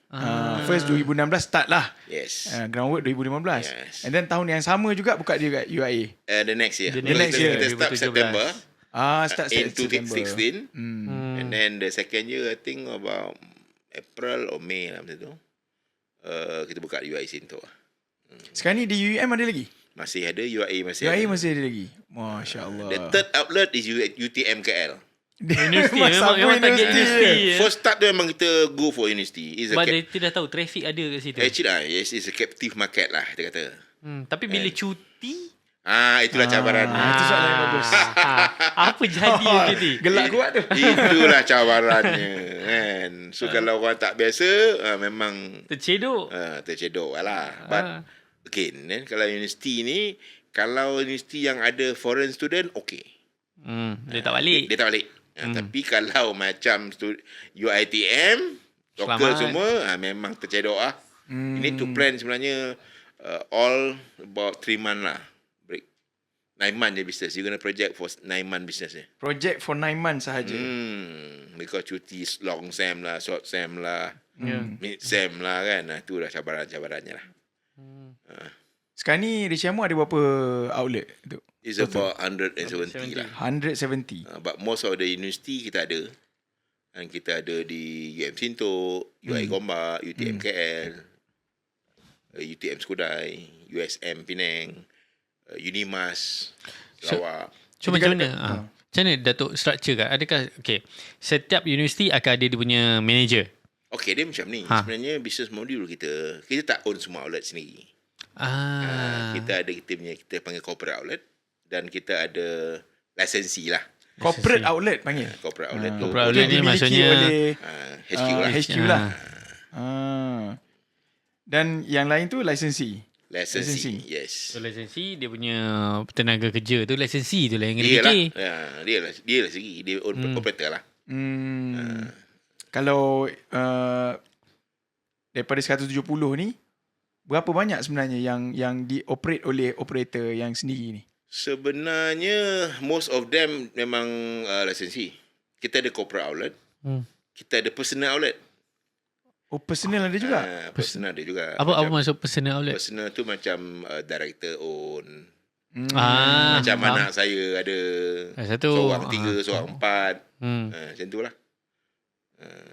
First 2016 start lah. Yes. Groundwork 2015. Yes. And then tahun yang sama juga buka dia kat UIA. The next year. The next year, Kita start 2017. September. Start In September. 2016. And then the second year, I think about April or May lah macam tu. Kita buka UIA Sinto. Sekarang ni di UM ada lagi? Masih ada, UIA masih UIA ada. masih ada lagi. Masya Allah. The third outlet is UTM KL. Universiti. Masa Memang target universiti. First start tu memang kita go for university. It's a Sebab dia dah tahu traffic ada kat situ. actually, yes, it's a captive market lah, kita kata. Tapi bila cuti, Itulah cabaran. Itu soalan yang bagus. apa jadi cuti? Gelak kuat tu. Itulah cabarannya kan. So kalau orang tak biasa, memang Tercedok. tercedok lah. But again, kalau universiti ni, kalau universiti yang ada foreign student, okay. Dia tak balik. Dia tak balik. Tapi kalau macam UiTM, local Selamat. semua, memang tercedok lah. You need to plan sebenarnya all about 3 months lah. Break. 9 months je business. You're gonna project for 9 months business ni. Project for 9 months sahaja. Because cuti long sem lah, short sem lah, mid sem lah kan. Itu dah cabaran-cabarannya lah. Sekarang ni Rishiamu ada berapa outlet tu? It's about 170 lah. 170. But most of the university kita ada. Dan kita ada di UM Sinto, UI Gombak, UTM KL, UTM Skudai, USM Penang, Unimas, Sarawak. So macam mana? Macam mana Datuk structure kan? Adakah setiap universiti akan ada dia punya manager? Okay, dia macam ni. Sebenarnya business module kita tak own semua outlet sendiri. Kita panggil corporate outlet dan kita ada lisensi lah. Corporate outlet panggil. Corporate outlet tu. Corporate outlet ni maksudnya HQ lah. HQ lah. Dan yang lain tu lisensi. Lisensi. Yes. So lisensi dia punya tenaga kerja tu lisensi tu lah yang kena Dia lah. fikir. Dia lah sendiri. Dia operator lah. Kalau daripada 170 ni, berapa banyak sebenarnya yang dioperate oleh operator yang sendiri ni? Sebenarnya most of them memang lisensi. Kita ada corporate outlet. Kita ada personal outlet. Oh, personal ada juga? Personal ada juga. Apa maksud personal outlet? Personal tu macam director own. Macam Macam anak saya ada satu. seorang 3, seorang 4. Macam tu lah.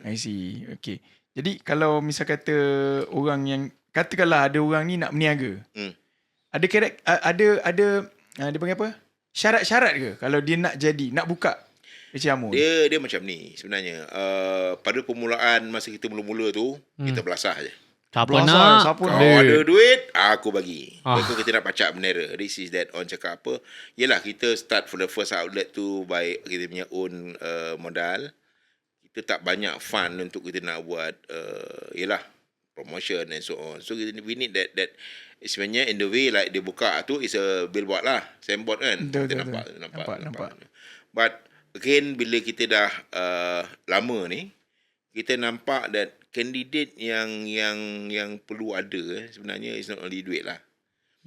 I see. Okay. Jadi kalau misal kata orang yang, katakanlah ada orang ni nak berniaga. Ada dia panggil apa? Syarat-syarat ke kalau dia nak buka Rishiamu? Dia macam ni sebenarnya. Pada permulaan masa kita mula-mula tu, kita belasah je. Siapa nak? Siapa Kau ada duit, aku bagi. Lepas tu kita nak pacak bendera. This is that. On cakap apa? Yelah, kita start for the first outlet tu by kita punya own modal. Kita tak banyak fund untuk kita nak buat promotion and so on. So we need that sebenarnya in the way like dia buka tu is a billboard lah. Signboard kan. Kita nampak. But again, bila kita dah lama ni, kita nampak that candidate yang perlu ada sebenarnya is not only duit lah.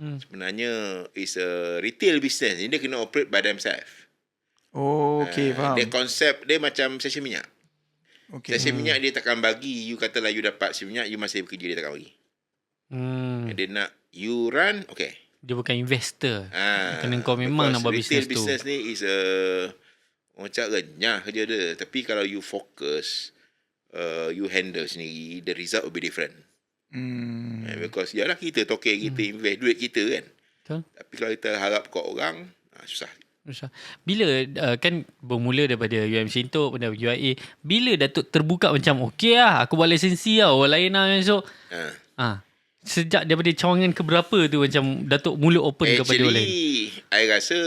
Sebenarnya is a retail business. Dia kena operate by themselves. Oh, okay, faham. Dia konsep dia macam stesen minyak. Okay. Stesen minyak dia takkan bagi you katalah you dapat stesen minyak, you masih bekerja, dia takkan bagi. Dia nak you run, okay. Dia bukan investor. Kena kau memang nak buat retail bisnes tu. business ni is macam renyah kerja dia. Tapi kalau you fokus, you handle sendiri, the result will be different. Because yalah kita token, kita invest duit kita kan. Betul. Tapi kalau kita harap kat orang, susah. Bila kan bermula daripada UM Sinto pada UIA, bila Datuk terbuka macam okey lah, aku buat lisensi lah, orang lain lah esok. Sejak daripada cawangan keberapa tu macam Datuk mula open kepada orang lain? I rasa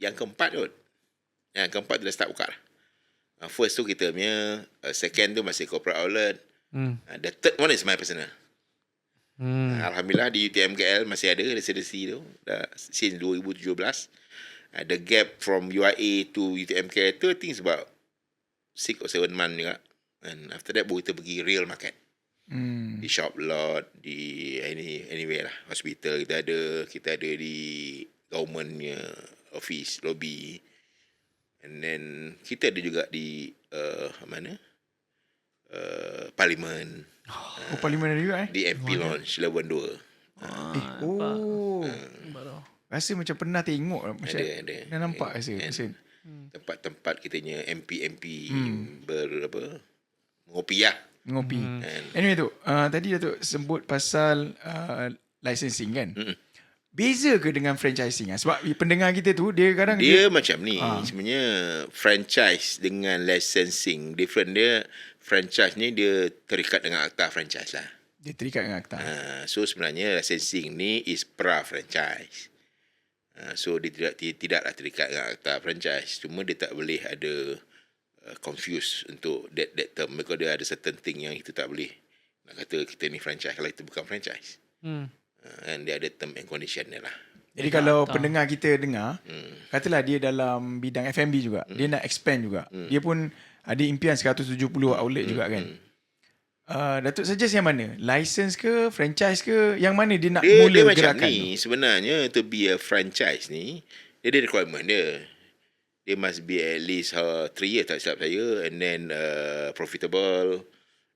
yang keempat kot. Yang keempat tu dah start buka lah. First tu kita punya, second tu masih corporate outlet, The third one is my personal. Alhamdulillah di UTM KL masih ada residency tu dah since 2017. The gap from UIA to UTM KL tu I think is about 6 or 7 months juga. And after that baru kita pergi real market. Di shop lot, di anywhere lah, hospital kita ada di governmentnya office lobby, and then kita ada juga di parlimen. Parlimen ada juga di MP Launch Labuan 2. Rasa macam pernah tengok macam ada. dah nampak rasa. Tempat-tempat kitanya MP mengopi lah. Ngopi. Anyway tu, tadi Datuk sebut pasal licensing kan. Beza ke dengan franchising? Sebab pendengar kita tu dia kadang dia macam ni. Sebenarnya franchise dengan licensing different. Dia franchise ni dia terikat dengan akta franchise lah. Dia terikat dengan akta. So sebenarnya licensing ni is pra-franchise. So dia tidaklah terikat dengan akta franchise. Cuma dia tak boleh ada confuse untuk that term, because dia ada certain thing yang kita tak boleh nak kata kita ni franchise kalau kita bukan franchise. And dia ada term and condition dia lah. Jadi kalau pendengar kita dengar, katalah dia dalam bidang F&B juga, dia nak expand juga, dia pun ada impian 170 outlet juga kan. Datuk suggest yang mana? License ke, franchise ke, yang mana dia nak mula gerakan ni, tu? Sebenarnya to be a franchise ni, dia ada requirement dia. Dia must be at least 3 years tak silap saya, and then profitable,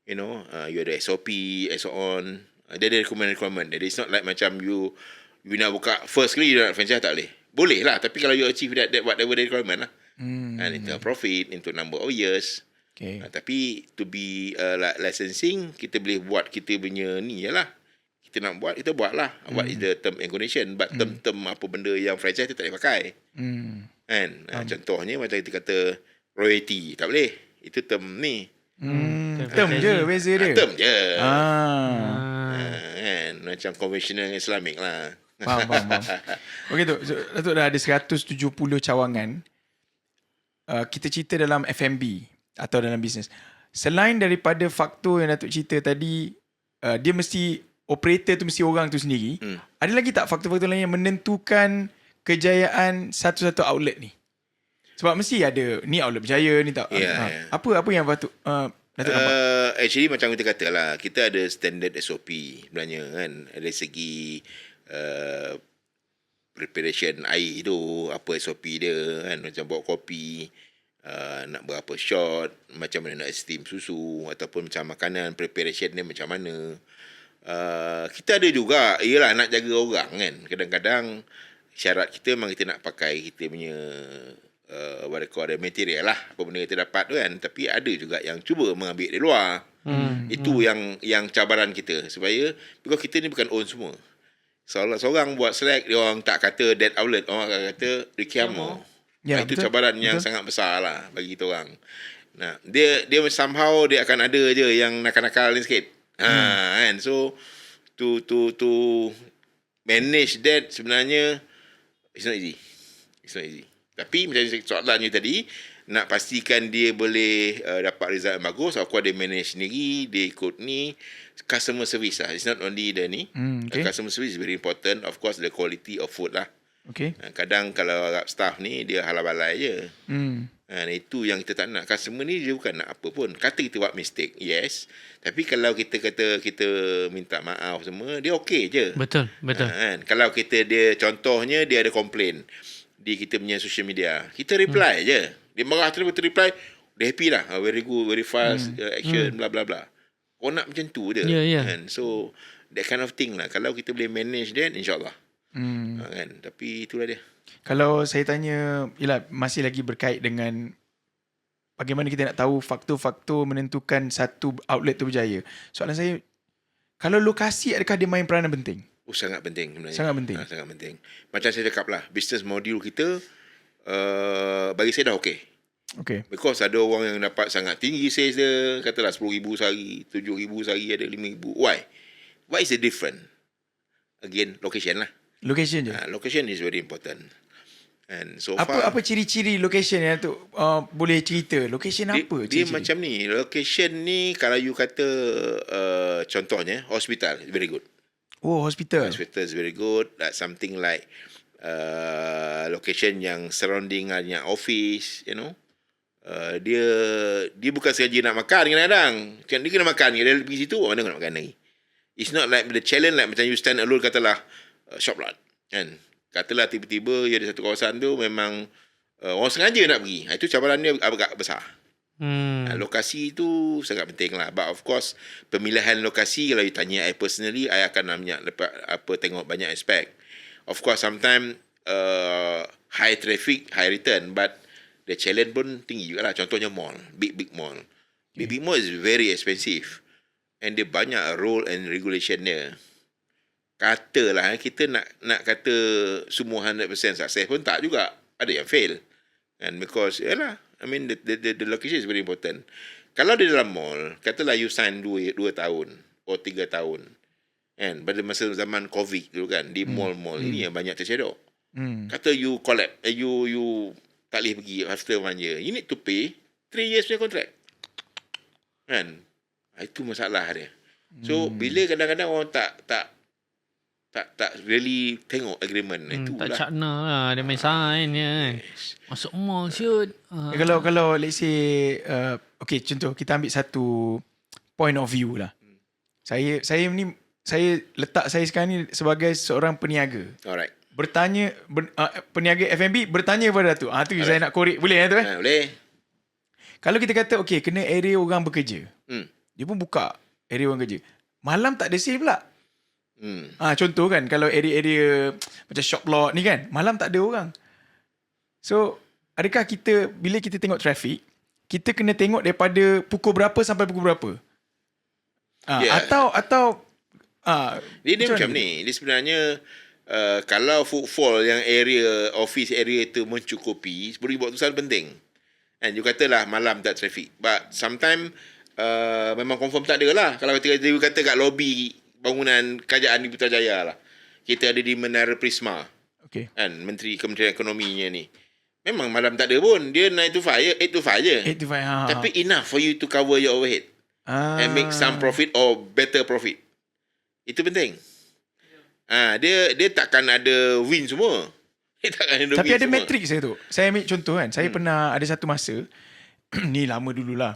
you ada SOP and so on. Dia ada requirement. It's not like macam you nak buka first kali you nak franchise tak boleh. Boleh lah, tapi kalau you achieve that whatever the requirement lah. And into profit, into number of years. Okay. Tapi to be licensing, kita boleh buat kita punya ni je lah. Kita nak buat, kita buat lah. What is the term and condition. But term apa benda yang franchise tu tak boleh pakai. Kan? Contohnya macam kita kata royalty, tak boleh. Itu term ni. Term je beza dia. Term je. Kan? Macam conventional Islamic lah. Faham. Okey tu, Datuk dah ada 170 cawangan. Kita cerita dalam F&B atau dalam bisnes. Selain daripada faktor yang Datuk cerita tadi, dia mesti operator tu mesti orang tu sendiri. Ada lagi tak faktor-faktor lain yang menentukan kejayaan satu-satu outlet ni? Sebab mesti ada ni outlet berjaya ni tak. Apa yang patut Datuk nampak? Actually macam kita kata lah, kita ada standard SOP sebenarnya kan. Dari segi preparation air tu, apa SOP dia kan, macam bawa kopi, nak berapa shot, macam mana nak steam susu, ataupun macam makanan preparation dia macam mana. Kita ada juga, ialah nak jaga orang kan. Kadang-kadang syarat kita memang kita nak pakai kita punya ada material lah, apa benda kita dapat tu kan. Tapi ada juga yang cuba mengambil dari luar. Itu yang cabaran kita, supaya because kita ni bukan own semua. Seorang buat select, dia orang tak kata that outlet, orang akan kata Rikiamo. Itu betul, cabaran yang sangat besar lah bagi kita orang. Nah, dia somehow dia akan ada je yang nakal-nakal ni sikit. Kan. So to manage that sebenarnya it's not easy. Tapi macam soalannya tadi, nak pastikan dia boleh dapat result yang bagus, aku ada manage sendiri, dia ikut ni customer service lah. It's not only the ni. Customer service is very important. Of course the quality of food lah. Okay. Kadang kalau staff ni dia halal-balai je. Itu yang kita tak nak. Customer ni dia bukan nak apa pun. Kata kita buat mistake, yes. Tapi kalau kita kata kita minta maaf semua, dia okey je. Betul. Kan? Kalau dia contohnya dia ada komplain di kita punya social media, kita reply je. Dia marah terus kita reply, dia happy lah. Very good, very fast, action, bla bla bla. Kau nak macam tu je. Kan? So that kind of thing lah. Kalau kita boleh manage that, insyaAllah. Kan? Tapi itulah dia. Kalau saya tanya, masih lagi berkait dengan bagaimana kita nak tahu faktor-faktor menentukan satu outlet tu berjaya. Soalan saya, kalau lokasi adakah dia main peranan penting? Sangat penting sebenarnya. Sangat penting. Sangat penting. Macam saya cakap lah, business model kita bagi saya dah okey. Because ada orang yang dapat sangat tinggi sales dia, katalah 10,000 sehari, 7,000 sehari, ada 5,000. Why? What is the difference? Again, location lah. Location je. Location is very important. And so Apa ciri-ciri location yang tu boleh cerita? Location apa? Dia ciri-ciri? macam ni. Location ni kalau you kata contohnya hospital is very good. Oh, hospital. Hospital is very good. Like something like location yang surrounding yang office, you know. Dia bukan saja nak makan kadang-kadang. Dia kena makan. Dia pergi situ, mana nak makan lagi. It's not like the challenge like macam you stand alone katalah shop lot. Kan? Katalah tiba-tiba ada satu kawasan tu memang orang sengaja nak pergi. Itu cabaran dia agak besar. Lokasi tu sangat penting lah. But of course, pemilihan lokasi kalau you tanya I personally, I akan tengok banyak aspek. Of course, sometimes high traffic, high return. But the challenge pun tinggi juga lah. Contohnya mall. Big mall. Big mall is very expensive. And dia banyak rule and regulation dia. Katalah kita nak kata semua 100% sukses pun tak juga. Ada yang fail. And because, yalah, I mean, the location is very important. Kalau di dalam mall, katalah you sign 2 tahun atau 3 tahun. And pada masa zaman COVID dulu kan, di mall-mall ini yang banyak tercedok. Kata you collapse, you tak boleh pergi after 1 year. You need to pay 3 years punya contract. Kan? Itu masalah dia. So, bila kadang-kadang orang tak really tengok agreement. Tak cakna lah. Dia main sign je kan. Masuk mall shoot. Kalau let's say okay, contoh kita ambil satu point of view lah. Saya letak saya sekarang ni sebagai seorang peniaga. Alright. Bertanya peniaga F&B bertanya kepada tu. Tu saya nak korek. Boleh tu Boleh. Kalau kita kata okay, kena area orang bekerja. Dia pun buka area orang kerja. Malam tak ada sale pula. Contoh kan, kalau area-area macam shop lot ni kan, malam tak ada orang. So, adakah kita, bila kita tengok traffic, kita kena tengok daripada pukul berapa sampai pukul berapa? Atau dia macam ni. Dia sebenarnya kalau footfall yang area office area tu mencukupi, sebenarnya buat tulisan penting. And you katalah malam tak traffic. But sometimes memang confirm tak ada lah. Kalau you kata kat lobby bangunan kerajaan di Putrajaya lah. Kita ada di Menara Prisma. Okay. Kan, Kementerian Ekonominya ni. Memang malam tak ada pun. Dia 8 to 5 je. 8 to 5. Tapi enough for you to cover your overhead. And make some profit or better profit. Itu penting. Dia takkan ada win semua. Dia takkan ada Tapi win ada semua. metrik saya tu. Saya ambil contoh kan. Saya pernah ada satu masa. Ni lama dululah.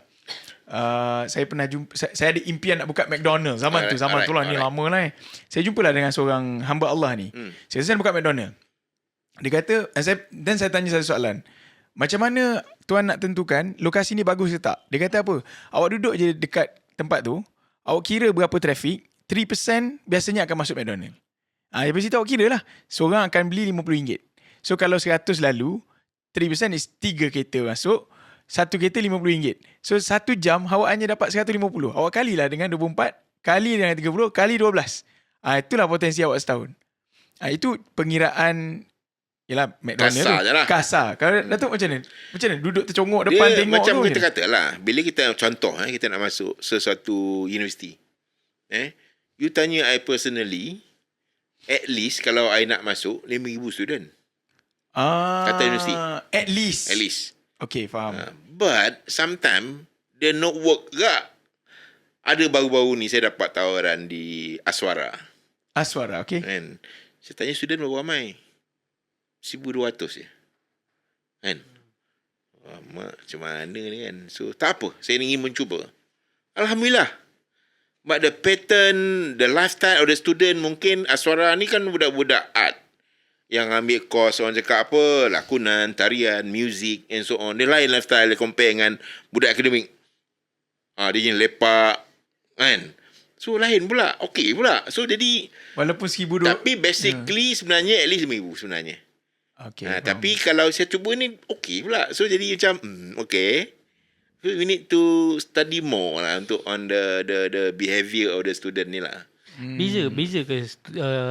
Saya pernah jumpa, saya ada impian nak buka McDonald's zaman tu lah, ni lama lah. Saya jumpalah dengan seorang hamba Allah ni. Saya nak buka McDonald's. Dia kata, dan saya tanya satu soalan. Macam mana tuan nak tentukan lokasi ni bagus ke tak? Dia kata apa? Awak duduk je dekat tempat tu, awak kira berapa trafik, 3% biasanya akan masuk McDonald's. Dari situ awak kira lah. Seorang akan beli RM50. So kalau 100 lalu, 3% is 3 kereta masuk. 1 kereta RM50. So 1 jam awak hanya dapat 150. Awak kalilah dengan 24, kali dengan 30, kali 12. Itulah potensi awak setahun. Itu pengiraan, yalah, McDonald's kasar tu. Je lah. Kasar. Kalau Datuk macam mana? Macam mana? Duduk tercongok depan dia tengok macam tu kita je? kata lah. Bila kita contoh kita nak masuk sesuatu universiti. You tanya I personally, at least kalau I nak masuk 5,000 student. Kata universiti. At least. Okay, faham. But sometimes dia not work gak. Ada baru-baru ni saya dapat tawaran di Aswara. Okay. Kan? Saya tanya student berapa ramai? 1,200 je. Kan? Macam mana ni kan? So tak apa, saya ingin mencuba. Alhamdulillah. But the pattern, the lifestyle of the student, mungkin Aswara ni kan budak-budak art. Yang ambil course, orang cakap apa, lakonan, tarian, music and so on. Dia lain lifestyle dia compare dengan budak akademik. Dia jenis lepak, kan? So lain pula, okey pula. So jadi, walaupun 1,000 tapi basically sebenarnya at least 5,000 sebenarnya. Okay, tapi kalau saya cuba ni, okey pula. So jadi macam, okay. So we need to study more lah untuk on the behaviour of the student ni lah. Beza ke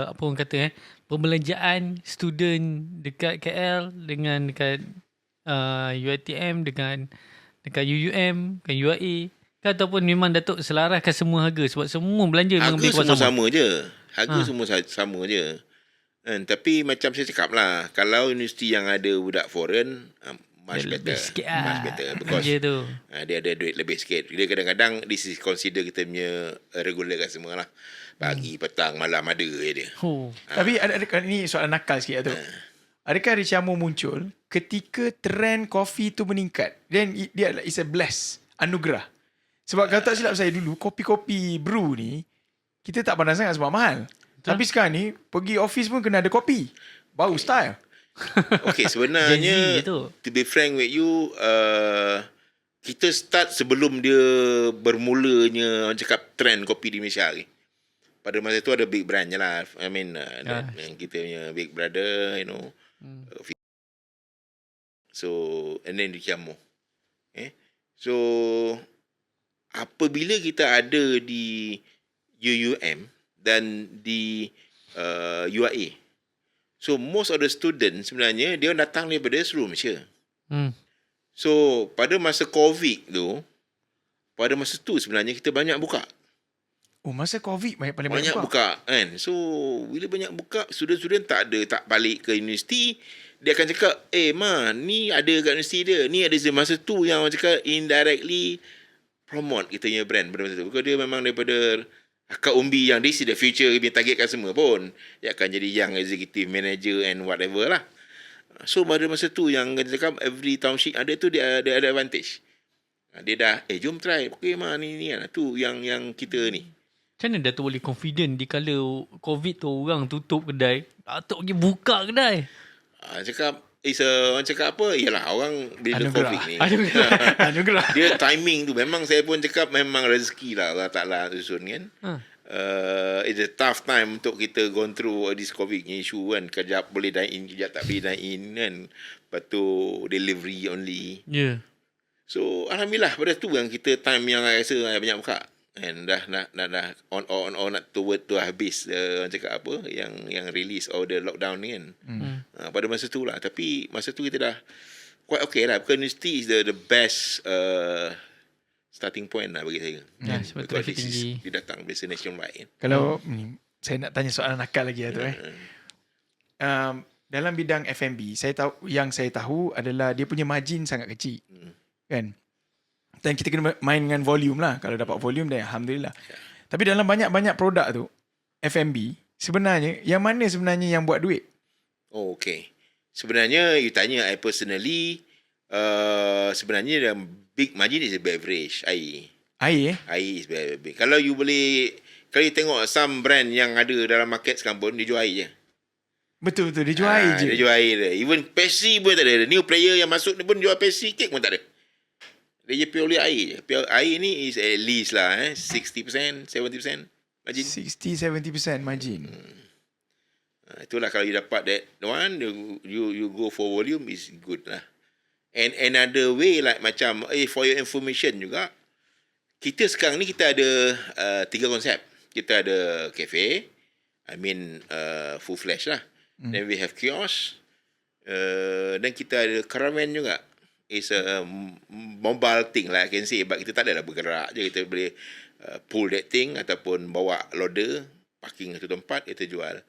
apa orang kata pembelanjaan student dekat KL dengan dekat UiTM dengan dekat UUM, kan UIA, kan ataupun memang Datuk selaraskan semua harga sebab semua belanja memang lebih kuat sama je. Harga semua sama je. Tapi macam saya cakap lah, kalau universiti yang ada budak foreign, much Dia better. lebih sikit Much better. Because Kerja tu. dia ada duit lebih sikit. Dia kadang-kadang this is consider kita punya regular customer lah. Pagi, petang, malam ada je dia. Oh. Tapi ada ni soalan nakal sikit tu. Adakah Richiamo muncul ketika trend kopi tu meningkat? Then dia is a bless, anugerah. Sebab kalau tak silap saya dulu, kopi-kopi brew ni kita tak pandang sangat sebab mahal. Tapi sekarang ni pergi office pun kena ada kopi. Baru style. Okay, Gen Z sebenarnya tu. to be frank with you, kita start sebelum dia bermulanya orang cakap trend kopi di Malaysia lagi. Pada masa tu ada big brand je lah. I mean, yang kita punya Big Brother, you know. So, and then Richiamo. So, apabila kita ada di UUM dan di UIA, so most of the students sebenarnya dia datang daripada seluruh Malaysia. So, pada masa COVID tu, sebenarnya kita banyak buka. Oh, masa COVID paling Banyak buka kan. So bila banyak buka, student-student tak balik ke universiti, dia akan cakap, ni ada kat universiti dia, ni ada masa tu yang orang cakap indirectly promote kita punya brand pada masa tu. Because dia memang daripada akak umbi yang this is the future dia target customer pun, dia akan jadi young executive manager and whatever lah. So pada masa tu yang dia cakap every township ada tu, dia ada advantage. Dia dah jom try, okay ni kan, tu yang kita ni. Macam mana Datuk boleh confident di kala COVID tu orang tutup kedai, Datuk pergi buka kedai? Cakap, orang cakap apa? Yalah, orang bila Anugerah. COVID ni. Anugerah. Dia timing tu. Memang saya pun cakap memang rezeki lah Allah Ta'ala susun kan. It's a tough time untuk kita gone through this COVID ni issue kan. Kejap boleh dine in, kejap tak boleh dine in kan. Lepas tu delivery only. Ya. So, Alhamdulillah pada tu yang kita time yang saya rasa banyak buka. And dah on nak toward tu habis orang cakap apa yang release or the lockdown ni kan. Pada masa tu lah. Tapi masa tu kita dah quite okay lah. Because university is the best starting point lah bagi saya. Sebab Because traffic tinggi. dia datang biasa nationwide kan. Kalau saya nak tanya soalan nakal lagi tu dalam bidang F&B, saya tahu adalah dia punya margin sangat kecil. Kan? Dan kita kena main dengan volume lah. Kalau dapat volume, dan Alhamdulillah. Tapi dalam banyak-banyak produk tu, F&B, sebenarnya, yang mana sebenarnya yang buat duit? Oh, okay. Sebenarnya, you tanya I personally, sebenarnya the big margin is beverage, air. Air Air is very big. Kalau you tengok some brand yang ada dalam market sekarang pun, dia jual air je. Betul. Dia jual air je. Dia jual air je. Even pastry pun tak ada. New player yang masuk ni pun jual pastry, cake pun tak ada. Dia je purely air je. Air ni is at least lah 60%, 70% margin. 60-70% margin. Itulah kalau you dapat that one, you go for volume is good lah. And another way like macam for your information juga, kita sekarang ni kita ada 3 konsep. Kita ada cafe, full flash lah. Then we have kiosk. Dan kita ada caravan juga. It's a mobile thing lah, I can say. But kita tak adalah bergerak je. Kita boleh pull that thing ataupun bawa loader, parking satu tempat, kita jual.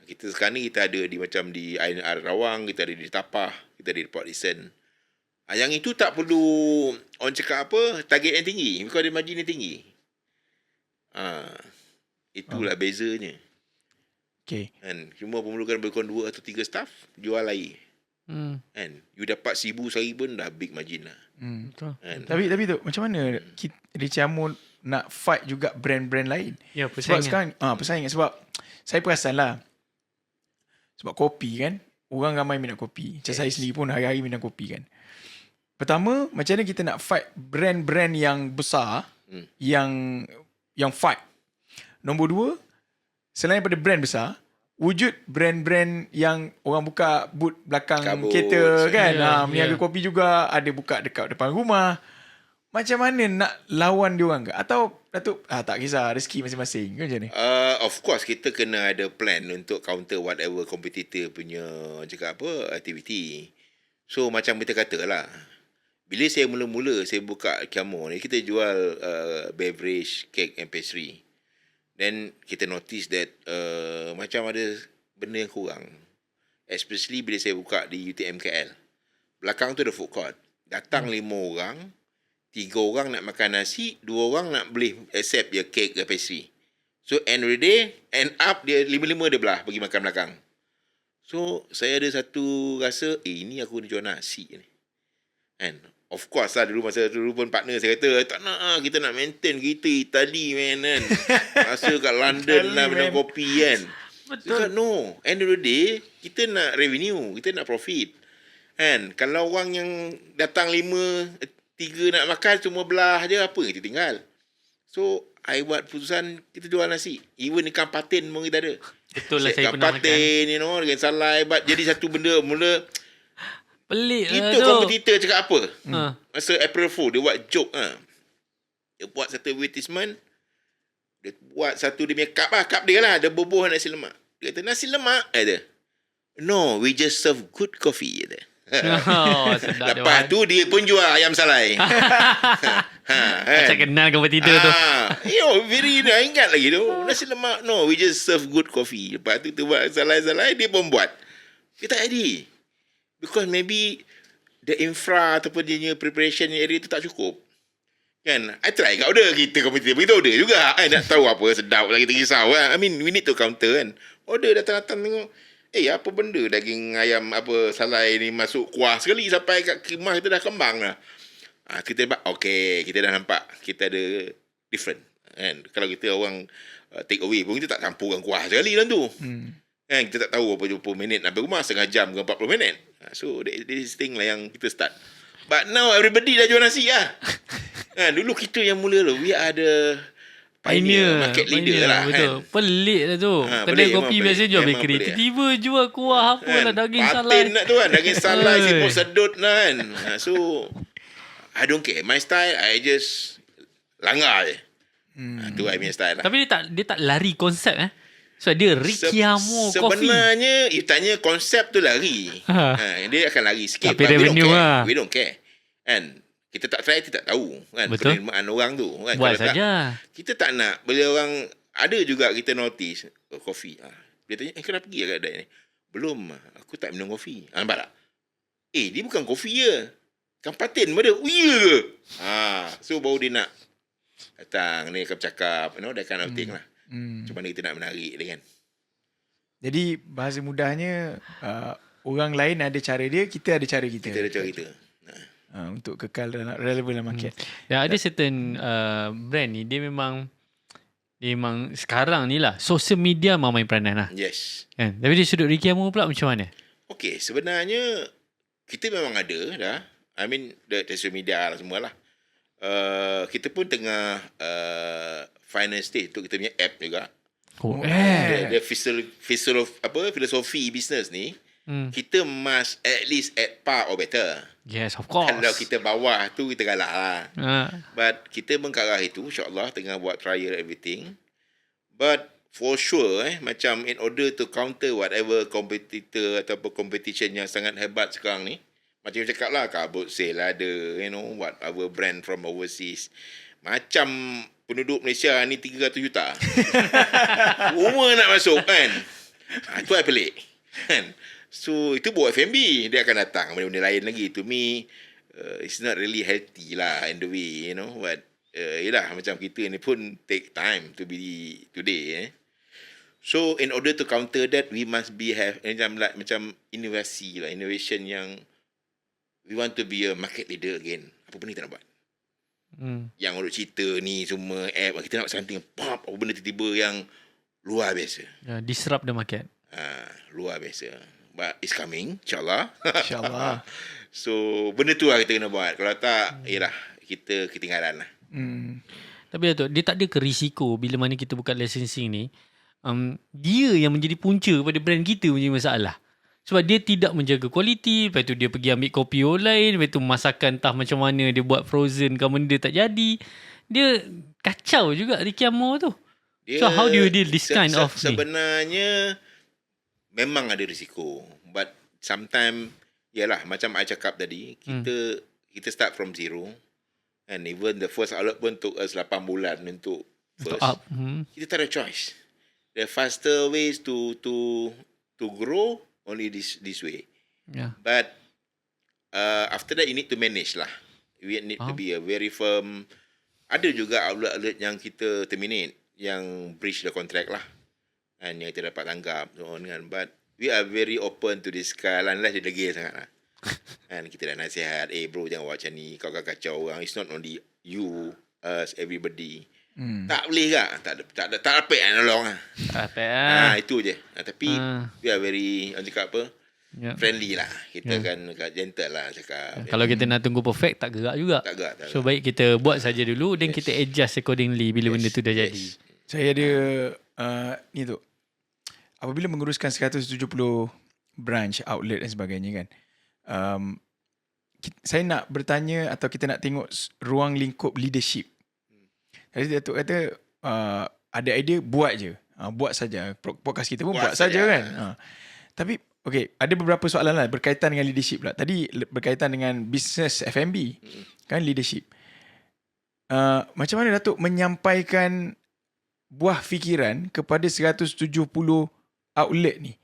Kita sekarang ni kita ada di INR Rawang, kita ada di Tapah, kita ada di Port Dickson. Yang itu tak perlu orang cakap apa, target yang tinggi. Because dia margin yang tinggi. Itulah bezanya. Okay. Kan, cuma memerlukan berkon 2 atau 3 staff, jual air. Kan, you dapat 1,000 sehari pun dah big margin lah. Betul. Kan? Tapi tu macam mana Richiamo nak fight juga brand-brand lain? Ya, Sebab persaingan. sekarang persaingan. Sebab saya perasan lah, sebab kopi kan, orang ramai minat kopi. Macam saya sendiri pun hari-hari minat kopi kan. Pertama, macam mana kita nak fight brand-brand yang besar, yang fight. Nombor 2, selain daripada brand besar, wujud brand-brand yang orang buka booth belakang Kabut, kereta kan. Meniaga ya. kopi juga, ada buka dekat depan rumah. Macam mana nak lawan diorang ke? Atau Datuk, tak kisah, rezeki masing-masing ke macam ni? Of course, kita kena ada plan untuk counter whatever competitor punya cakap apa, aktiviti. So, macam kita kata lah, bila saya mula-mula, saya buka Richiamo ni, kita jual beverage, cake and pastry. Then, kita notice that macam ada benda yang kurang. Especially bila saya buka di UTM KL. Belakang tu ada food court. Datang 5 orang, 3 orang nak makan nasi, 2 orang nak beli accept je cake ke pastry. So end of the day, end up dia 5-5 dia belah pergi makan belakang. So saya ada satu rasa, ini aku nak jual nasi ni. And of course lah, masa dulu pun partner saya kata, tak nak lah, kita nak maintain kita Itali man kan. Masa kat London lah minum kopi kan. Betul. No, end of the day, kita nak revenue, kita nak profit. Kan? Kalau orang yang datang 5, 3 nak makan, semua belah je, apa kita tinggal. So, I buat keputusan, kita jual nasi. Even ikan patin pun kita ada. Betul lah, saya pernah makan. Ikan patin, you know, dengan salai. Jadi satu benda, mula pelik lah itu tu. kompetitor cakap apa? Masa April Fool, dia buat joke lah. Dia buat satu advertisement, dia buat satu dia punya cup dia lah. Dia bubuh nasi lemak. Dia kata, nasi lemak? Dia no, we just serve good coffee. Dia Oh, sedap dia. lepas tu dia pun jual ayam salai. Macam kenal kompetitor tu. Very I ingat lagi tu. Nasi lemak, no, we just serve good coffee. Lepas tu buat salai-salai, dia pun buat. Dia tak jadi. Because maybe the infra ataupun dia punya preparation area tu tak cukup. Kan? I try kat order kita kompetitor. Kita order juga. I nak tahu apa sedap lah, kita risau kan. I mean, we need to counter kan. Order datang-datang tengok. Apa benda daging ayam apa salai ni masuk kuah sekali sampai kat kemah kita dah kembang dah. Kita dapat kita dah nampak kita ada different kan. Kalau kita orang take away pun kita tak campurkan kuah sekali dalam tu. Kan kita tak tahu berapa minit nak berumah, setengah jam ke 40 minit. So this thing lah yang kita start. But now everybody dah jual nasi lah. Kan dulu kita yang mula tu, we are the pioneer, market leader lah. Betul. Kan. Pelik lah tu. Kedai pelik, kopi memang biasa pelik. jual Memang bakery. pelik. Tiba-tiba jual kuah apa lah, daging salai. Patin nak tu kan, daging salai, siput sedut lah kan. So, I don't care. My style, I just langgar je. Tu I punya style lah. Tapi dia tak lari konsep So dia Richiamo Coffee. Sebenarnya, you tanya konsep tu lari. Dia akan lari sikit. Tapi revenue lah. We don't care. And kita tak try, kita tak tahu kan penerimaan orang tu kan. Buat Kalau saja. Kita tak nak bila orang ada juga kita notice kopi. Dia tanya, kenapa pergi kat kedai ni? Belum, aku tak minum kopi. Nampak tak? Dia bukan kopi je. Ikan patin pun ada. Ya ke? So baru dia nak datang ni cakap, that kind of thing lah. Macam mana kita nak menarik dia kan. Jadi bahasa mudahnya orang lain ada cara dia, kita ada cara kita. Kita ada cara kita. Untuk kekal dalam relevan dalam market. Ada certain brand ni dia memang sekarang ni lah social media memang main peranan lah. Yes. Kan? Tapi dari sudut Richiamo pula macam mana? Okay, sebenarnya kita memang ada dah. I mean the social media lah semua lah. Kita pun tengah final stage untuk kita punya app juga. Dia filosofi bisnes ni. Kita must at least at par or better. Yes, of course. Kalau kita bawah tu, kita galak lah. But kita mengkarah itu, insyaAllah, tengah buat trial everything. But for sure, macam in order to counter whatever competitor ataupun competition yang sangat hebat sekarang ni, macam you cakap lah, Kabut Sale ada, whatever brand from overseas. Macam penduduk Malaysia ni 300 juta. Semua nak masuk kan. Itu I pelik. Kan? So, itu buat F&B. Dia akan datang benda-benda lain lagi. To me, it's not really healthy lah in the way, But, yelah, macam kita ni pun take time to be today, So, in order to counter that, we must have macam innovation yang we want to be a market leader again. Apa benda kita nak buat? Yang orang cerita ni semua app, kita nak something pop, apa benda tiba-tiba yang luar biasa. Disrupt the market. Luar biasa. But it's coming, insyaAllah. InsyaAllah. So, benda tu lah kita kena buat. Kalau tak, yelah, kita ketinggalan lah. Tapi Datuk, dia tak ada ke risiko bila mana kita buka licensing ni, dia yang menjadi punca pada brand kita punya masalah. Sebab dia tidak menjaga kualiti, lepas tu dia pergi ambil kopi orang lain, lepas tu masakan entah macam mana, dia buat frozen kan benda tak jadi. Dia kacau juga Richiamo tu. So how do you deal this kind of sebenarnya memang ada risiko. But sometimes, yalah, macam I cakap tadi, kita start from zero. And even the first outlet pun took us 8 bulan untuk first. up. Kita tak ada choice. The faster ways to to grow only this way. Yeah. But after that, you need to manage lah. We need to be a very firm. Ada juga outlet yang kita terminate, yang breach the contract lah. And yang kita dapat tanggap. So on, kan. But we are very open to discuss unless dia degil sangat lah. And kita dah nasihat, bro jangan buat macam ni, kau kacau orang. It's not only you, us, everybody. Tak boleh ke? Tak dapat nak nolong lah. Itu je. Tapi we are very, orang cakap apa, friendly lah. Kita kan gentle lah cakap. Kalau kita nak tunggu perfect, tak gerak juga. Tak gerak. So baik kita buat saja dulu, dan kita adjust accordingly bila benda tu dah jadi. Saya ada ni tu. Apabila menguruskan 170 branch, outlet dan sebagainya kan, saya nak bertanya atau kita nak tengok ruang lingkup leadership. Jadi Datuk kata ada idea, buat je. Buat saja. Podcast kita pun buat saja kan. Tapi okay, ada beberapa soalan lah berkaitan dengan leadership lah. Tadi berkaitan dengan business F&B kan, leadership. Macam mana Datuk menyampaikan buah fikiran kepada 170 outlet ni?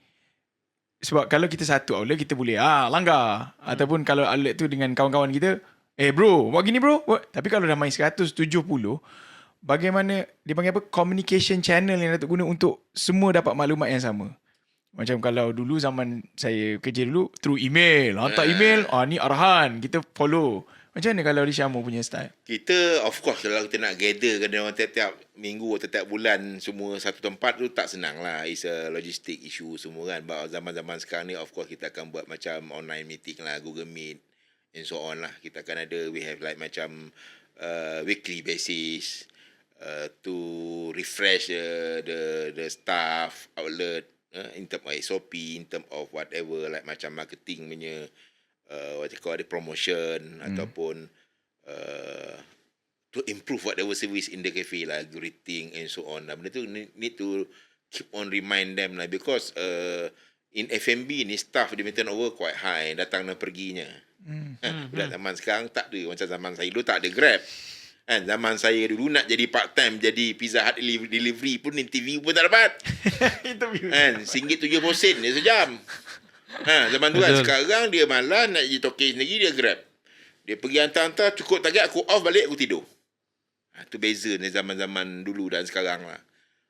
Sebab kalau kita satu outlet, kita boleh langgar. Ataupun kalau outlet tu dengan kawan-kawan kita, bro, buat gini bro. Tapi kalau dah main 170, bagaimana, dia panggil apa, communication channel yang Datuk guna untuk semua dapat maklumat yang sama. Macam kalau dulu zaman saya kerja dulu, through email. Hantar email, ni arahan, kita follow. Macam mana kalau Rishamu punya style? Kita, of course, kalau kita nak gather kan orang tiap-tiap minggu atau tiap bulan semua satu tempat tu tak senang lah. It's a logistic issue semua kan. But zaman-zaman sekarang ni, of course, kita akan buat macam online meeting lah, Google Meet and so on lah. Kita akan ada, we have like macam weekly basis to refresh the staff outlet in term of SOP, in term of whatever, like macam marketing punya what you call, ada promotion ataupun to improve whatever service in the cafe lah, greeting and so on. Benda tu need to keep on remind them lah, because in F&B ni staff dia turnover quite high, datang dan perginya. Budak zaman sekarang tak ada macam zaman saya dulu, tak ada Grab. Kan, zaman saya dulu nak jadi part time, jadi Pizza Hut delivery pun interview pun tak dapat. Kan, RM1.70 dia sejam. Zaman tu kan. Sekarang dia malas nak jadi token sendiri, dia Grab. Dia pergi hantar-hantar, cukup target, aku off balik, aku tidur. Tu beza ni zaman-zaman dulu dan sekarang lah.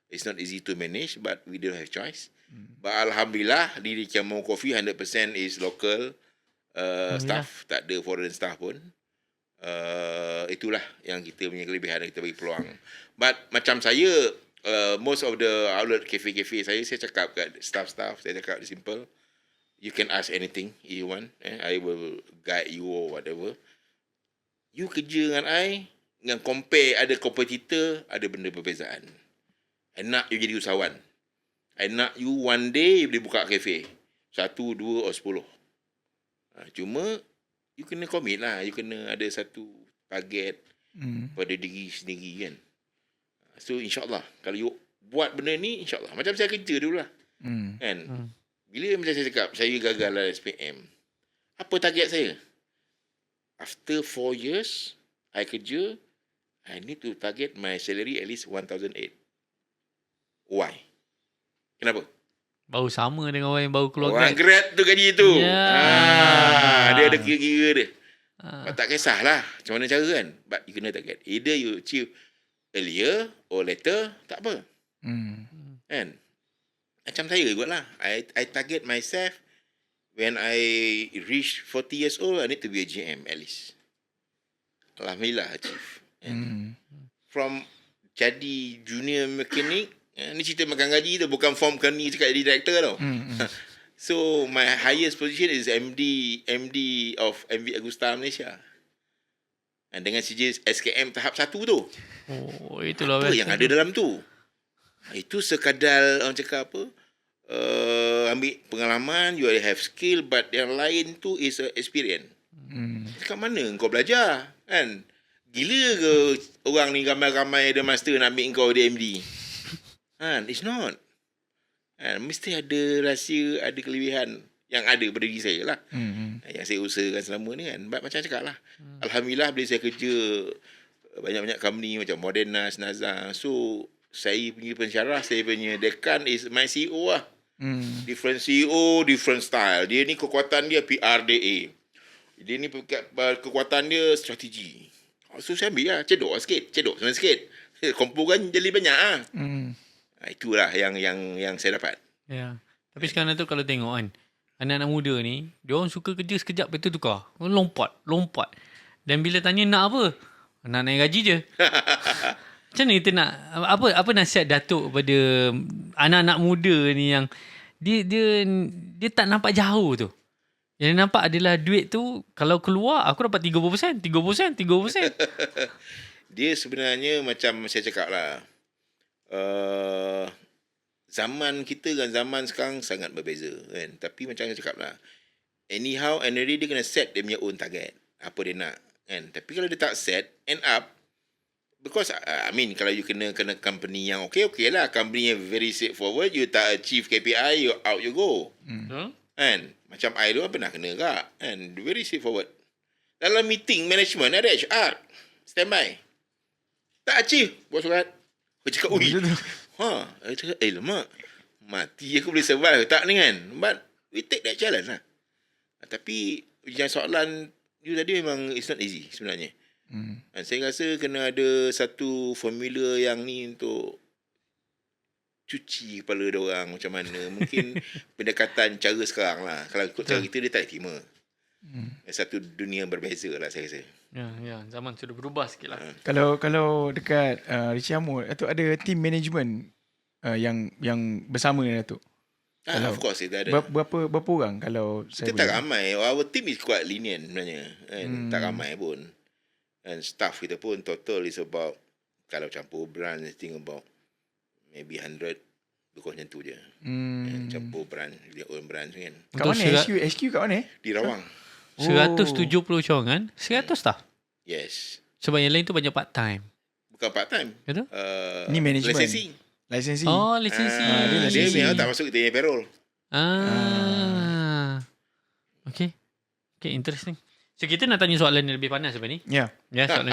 It's not easy to manage, but we don't have choice. But Alhamdulillah, di Kiamau Coffee 100% is local staff. Tak ada foreign staff pun. Itulah yang kita punya kelebihan, kita bagi peluang. But macam saya, most of the outlet cafe-cafe saya cakap kat staff-staff, saya cakap simple, you can ask anything you want, I will guide you or whatever. You kerja dengan I, dengan compare ada competitor, ada benda perbezaan. I nak you jadi usahawan. I nak you one day you boleh buka cafe 1, 2 or 10. Cuma you kena commit lah. You kena ada satu target pada diri sendiri kan. So insyaAllah, kalau you buat benda ni, insyaAllah. Macam saya kerja dulu lah. Kan? Bila macam saya cakap, saya gagal lah SPM. Apa target saya? After 4 years, I kerja, I need to target my salary at least 1,008. Why? Kenapa? Baru sama dengan orang yang baru keluar orang Grab tu gaji tu. Dia ada kira-kira dia. Tak kisahlah macam mana cara kan. But you kena target. Either you achieve earlier or later, tak apa. Kan? Macam saya juga lah. I target myself when I reach 40 years old, I need to be a GM at least. Alhamdulillah achieve. From jadi junior mechanic, ni cerita makan gaji tu, bukan form ni cakap jadi director tau. So my highest position is MD of MV Agusta Malaysia. Dan dengan sijil SKM tahap 1 tu. Itulah apa yang ada dalam tu. Itu sekadar orang cakap apa? Ambil pengalaman, you have skill, but yang lain tu is experience. Kat mana kau belajar? Kan? Gila ke orang ni ramai-ramai ada master nak ambil kau dia MD? It's not. Mesti ada rahsia, ada kelebihan yang ada pada diri saya lah. Yang saya usahakan selama ni kan. Macam cakap lah. Alhamdulillah bila saya kerja banyak-banyak company macam Moderna, Naza. So saya punya pensyarah, saya punya dekan is my CEO lah. Different CEO, different style. Dia ni kekuatan dia PRDA. Dia ni kekuatan dia strategi. So saya ambil lah. Cedok sebenarnya sikit. Kumpulkan jadi banyak lah. Itulah yang saya dapat. Ya. Tapi sekarang tu kalau tengok kan, anak-anak muda ni, dia orang suka kerja sekejap, lepas tu tukar. Lompat. Dan bila tanya nak apa? Nak naik gaji je. Macam mana kita nak, apa nasihat Datuk pada anak-anak muda ni yang dia tak nampak jauh tu. Yang dia nampak adalah duit tu, kalau keluar, aku dapat 30%. Dia sebenarnya macam saya cakap lah. Zaman kita dengan zaman sekarang sangat berbeza kan. Tapi macam saya cakap lah, anyhow and already dia kena set dia punya own target, apa dia nak kan. Tapi kalau dia tak set, end up, because kalau you kena company yang okay lah, company yang very straightforward, you tak achieve KPI, you out you go. Kan, macam I tu pernah kena kak kan, very straightforward. Dalam meeting management ada HR standby, tak achieve, buat surat. Aku cakap, aku cakap, lemak, mati aku boleh survive tak ni kan. But we take that challenge lah. Tapi yang soalan you tadi memang it's not easy sebenarnya. Dan saya rasa kena ada satu formula yang ni untuk cuci kepala dia orang macam mana. Mungkin pendekatan cara sekarang lah. Kalau ikut cara kita, dia tak terima. Satu dunia berbeza lah saya rasa. Ya, zaman sudah berubah sikit lah. Kalau dekat Richie Amor, Datuk ada team management yang bersama dengan Datuk? Of course kita ada. Berapa orang kalau saya kita tak ramai. Our team is quite lenient sebenarnya. Tak ramai pun. And staff kita pun total is about, kalau campur brand, I think about maybe 100. Lebih macam tu je. Campur brand, dia own brand kan. Kat mana? HQ kat mana? Di Rawang. 170 cawangan, 100 staff. Yes. Sebab yang lain tu banyak part time. Bukan part time. Betul? Ni management. Licensing. Oh, lisensi. Dia memang tak masuk kita punya payroll. Okay, interesting. So kita nak tanya soalan yang lebih panas apa ni? Ya.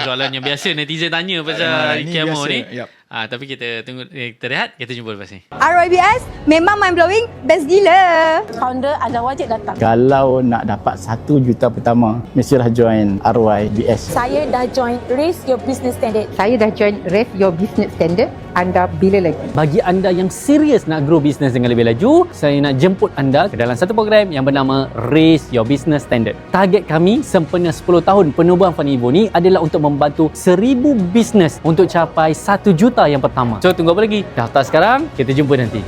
Soalan yang biasa netizen tanya pasal Ricky Amor ni. Yep. Tapi kita tunggu, kita rehat, kita jumpa lepas ni. RYBS memang mind blowing, best gila. Founder anda wajib datang. Kalau nak dapat 1 juta pertama, mestilah join RYBS. Saya dah join Raise Your Business Standard. Saya dah join Raise Your Business Standard. Anda bila lagi? Bagi anda yang serius nak grow bisnes dengan lebih laju, saya nak jemput anda ke dalam satu program yang bernama Raise Your Business Standard. Target kami sempena 10 tahun penubuhan Fanivo ni adalah untuk membantu 1000 bisnes untuk capai 1 juta yang pertama. So tunggu apa lagi? Daftar sekarang, kita jumpa nanti.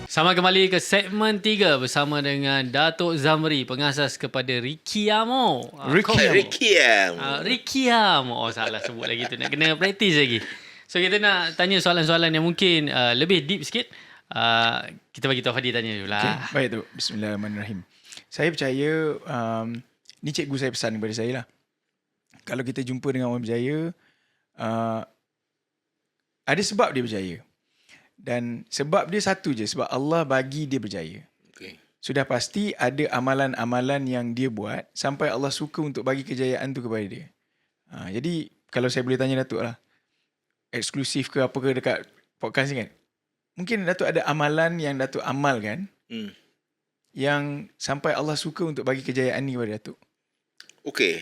Sama kembali ke segmen 3 bersama dengan Datuk Zamri, pengasas kepada Ricky Amor. Ricky Amor. Oh, salah sebut lagi tu. Nak kena praktis lagi. So kita nak tanya soalan-soalan yang mungkin lebih deep sikit. Kita bagi tahu Fadi tanya dulu lah. Okay, baik tu. Bismillahirrahmanirrahim. Saya percaya ni cikgu saya pesan kepada saya lah. Kalau kita jumpa dengan orang berjaya, ada sebab dia berjaya. Dan sebab dia satu je, sebab Allah bagi dia berjaya. Okay. Sudah pasti ada amalan-amalan yang dia buat sampai Allah suka untuk bagi kejayaan tu kepada dia. Jadi kalau saya boleh tanya Datuk lah, eksklusif ke apa ke dekat podcast ni kan, mungkin Datuk ada amalan yang Datuk amalkan yang sampai Allah suka untuk bagi kejayaan ni kepada Datuk. Okay.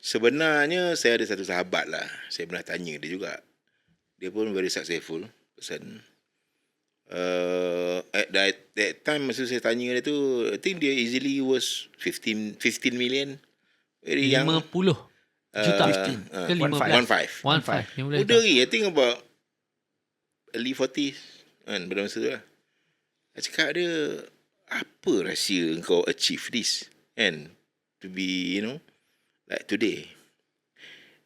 Sebenarnya saya ada satu sahabat lah, saya pernah tanya dia juga. Dia pun very successful person. At that time masa saya tanya dia tu, I think dia easily was 15 million. Very young. 50 juta. 15. Ke 15? 15. Muda lagi. I think about early 40s. Kan, pada masa tu lah. Saya cakap dia, apa rahsia kau achieve this? And to be, like today.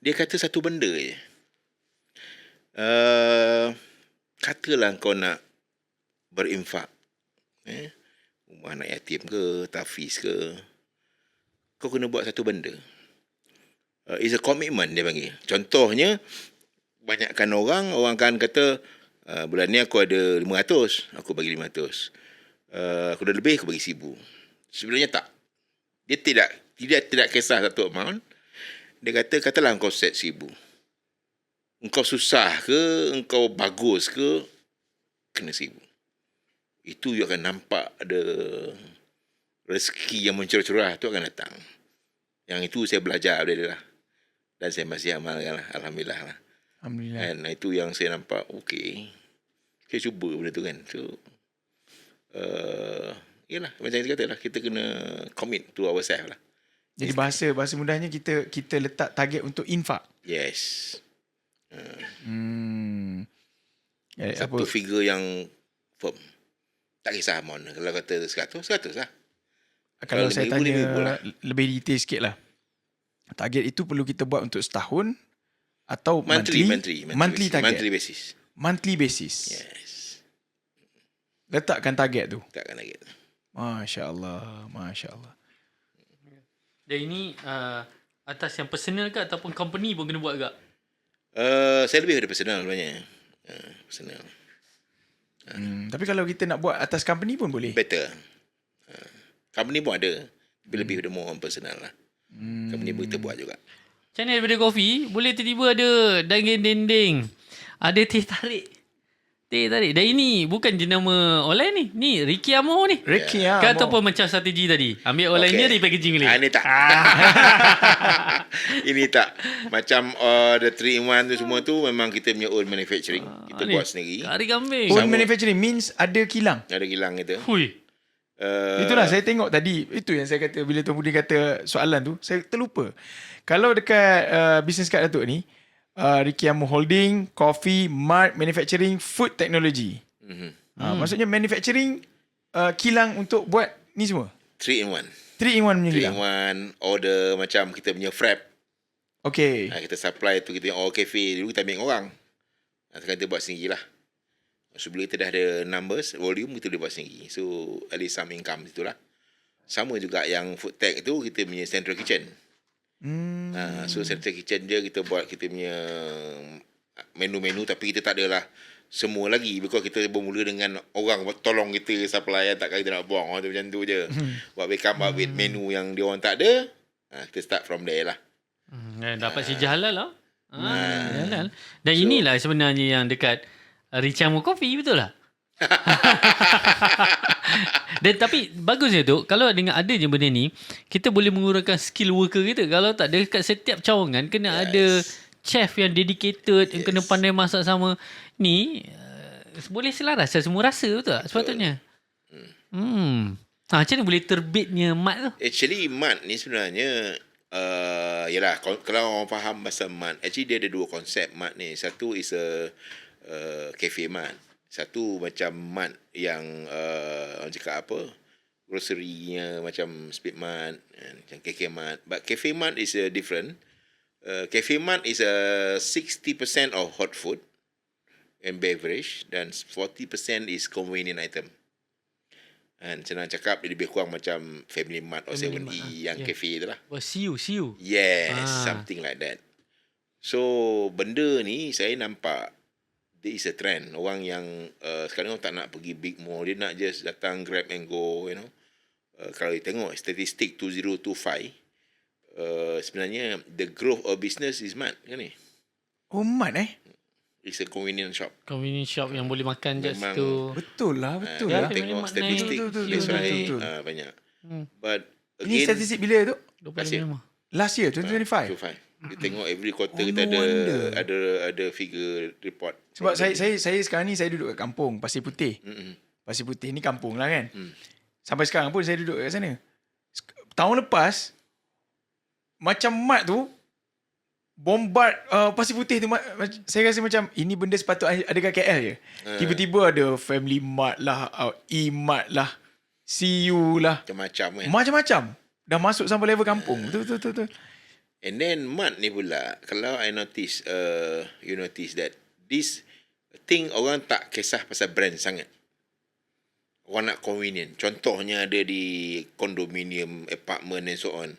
Dia kata satu benda je. Katalah kau nak berinfak, rumah anak yatim ke, tafiz ke, kau kena buat satu benda. It's a commitment dia panggil. Contohnya, banyakkan orang akan kata, bulan ni aku ada 500, aku bagi 500. Aku dah lebih, aku bagi 1000. Sebenarnya tak. Dia tidak kisah satu amount. Dia kata, katalah kau set 1000. Engkau susah ke, engkau bagus ke, kena 1,000. Itu you akan nampak ada rezeki yang mencurah-curah tu akan datang. Yang itu saya belajar dari dia lah. Dan saya masih amalkan lah. Alhamdulillah lah. Alhamdulillah. And itu yang saya nampak, okay. Saya cuba benda tu kan. So, yelah, macam yang kata lah, kita kena commit to ourselves lah. Jadi bahasa mudahnya kita letak target untuk infak. Yes. Apa? Satu figure yang firm. Tak kisah mon. Kalau kata 100 lah. Kalau saya 5,000, tanya 5,000 lah. lebih detail sikit lah. Target itu perlu kita buat untuk setahun atau Monthly target? Monthly basis. Monthly basis. Yes. Letakkan target tu. Takkan target. Masya Allah. Dan ini atas yang personal ke ataupun company pun kena buat agak? Saya lebih pada personal sebenarnya. Personal. Tapi kalau kita nak buat atas company pun boleh. Better. Company pun ada. Tapi lebih pada more on personal lah. Company pun kita buat juga. Macam mana daripada kopi, boleh tiba-tiba ada dendeng. Ada teh tarik. Dan ini bukan jenama online ni. Ni Ricky Amo ni. Ricky Kan ataupun macam strategi tadi. Ambil online ni, dia packaging balik. Ini tak. Ini tak. Macam the 3-in-1 tu semua tu memang kita punya own manufacturing. Kita buat sendiri. Kari kambing. Own manufacturing means ada kilang. Ada kilang kita. Hui. Itulah saya tengok tadi. Itu yang saya kata bila Tuan Budi kata soalan tu, saya terlupa. Kalau dekat business card Datuk ni, Ricky Amo Holding, Coffee, Mart, Manufacturing, Food Technology. Maksudnya manufacturing, kilang untuk buat ni semua. 3-in-1. 3-in-1 punya kilang. 3-in-1 order macam kita punya frap. Okay. Kita supply tu kita all cafe. Dulu kita ambil orang. Sekarang kita buat sendiri lah. So bila kita dah ada numbers, volume, kita boleh buat sendiri. So at least some income itulah. Sama juga yang food tech tu, kita punya central kitchen. So central kitchen dia kita buat kita punya menu-menu, tapi kita tak adalah semua lagi, because kita bermula dengan orang tolong kita supply, takkan kita nak buang orang tu macam tu je. Buat backup up with menu yang dia orang tak ada, kita start from there lah. Dapat sijah halal lah. Halal. Dan inilah sebenarnya yang dekat Ricky Amo Coffee, betul lah? Dan tapi bagusnya tu, kalau dengan ada je benda ni, kita boleh mengurangkan skill worker kita. Kalau tak, dekat setiap cawangan kena ada chef yang dedicated, yang kena pandai masak sama. Ni boleh selaras semua rasa, betul tak? Sepatutnya. Macam mana boleh terbitnya mat tu? Actually mat ni sebenarnya yalah, kalau orang faham pasal mat, actually dia ada dua konsep mat ni. Satu is a cafe mat. Satu macam mat yang orang cakap apa, grocery-nya macam speed mat, macam KK mat. But cafe mat is different. Cafe mat is 60% of hot food and beverage, dan 40% is convenient item. And senang cakap, dia lebih kurang macam Family Mart or 7E yang cafe tu lah. See you. Yes, something like that. So benda ni saya nampak there is a trend. Orang yang sekarang tak nak pergi big mall, dia nak just datang grab and go, you know. Kalau you tengok statistik 2025, sebenarnya the growth of business is mat kan ni. Oh, mat It's a convenient shop. Convenient shop yang boleh makan je Memang situ. Betul lah. Kita tengok statistik that's why banyak. But Ini again, statistik bila tu? 25. Last year, 2025. 25. Kita tengok every quarter kita no ada figure report. Sebab saya sekarang ni saya duduk kat kampung Pasir Putih. Pasir Putih ni kampung lah kan. Sampai sekarang pun saya duduk kat sana. Tahun lepas macam mat tu bombard Pasir Putih tu, saya rasa macam ini benda sepatutnya ada kat KL je. Tiba-tiba ada Family Mart lah, E-Mart lah, CU lah, Macam-macam kan. macam-macam. Dah masuk sampai level kampung. Betul. And then mat ni pula, kalau I notice, you notice that this thing orang tak kisah pasal brand sangat. Orang nak convenient. Contohnya ada di condominium, apartment and so on.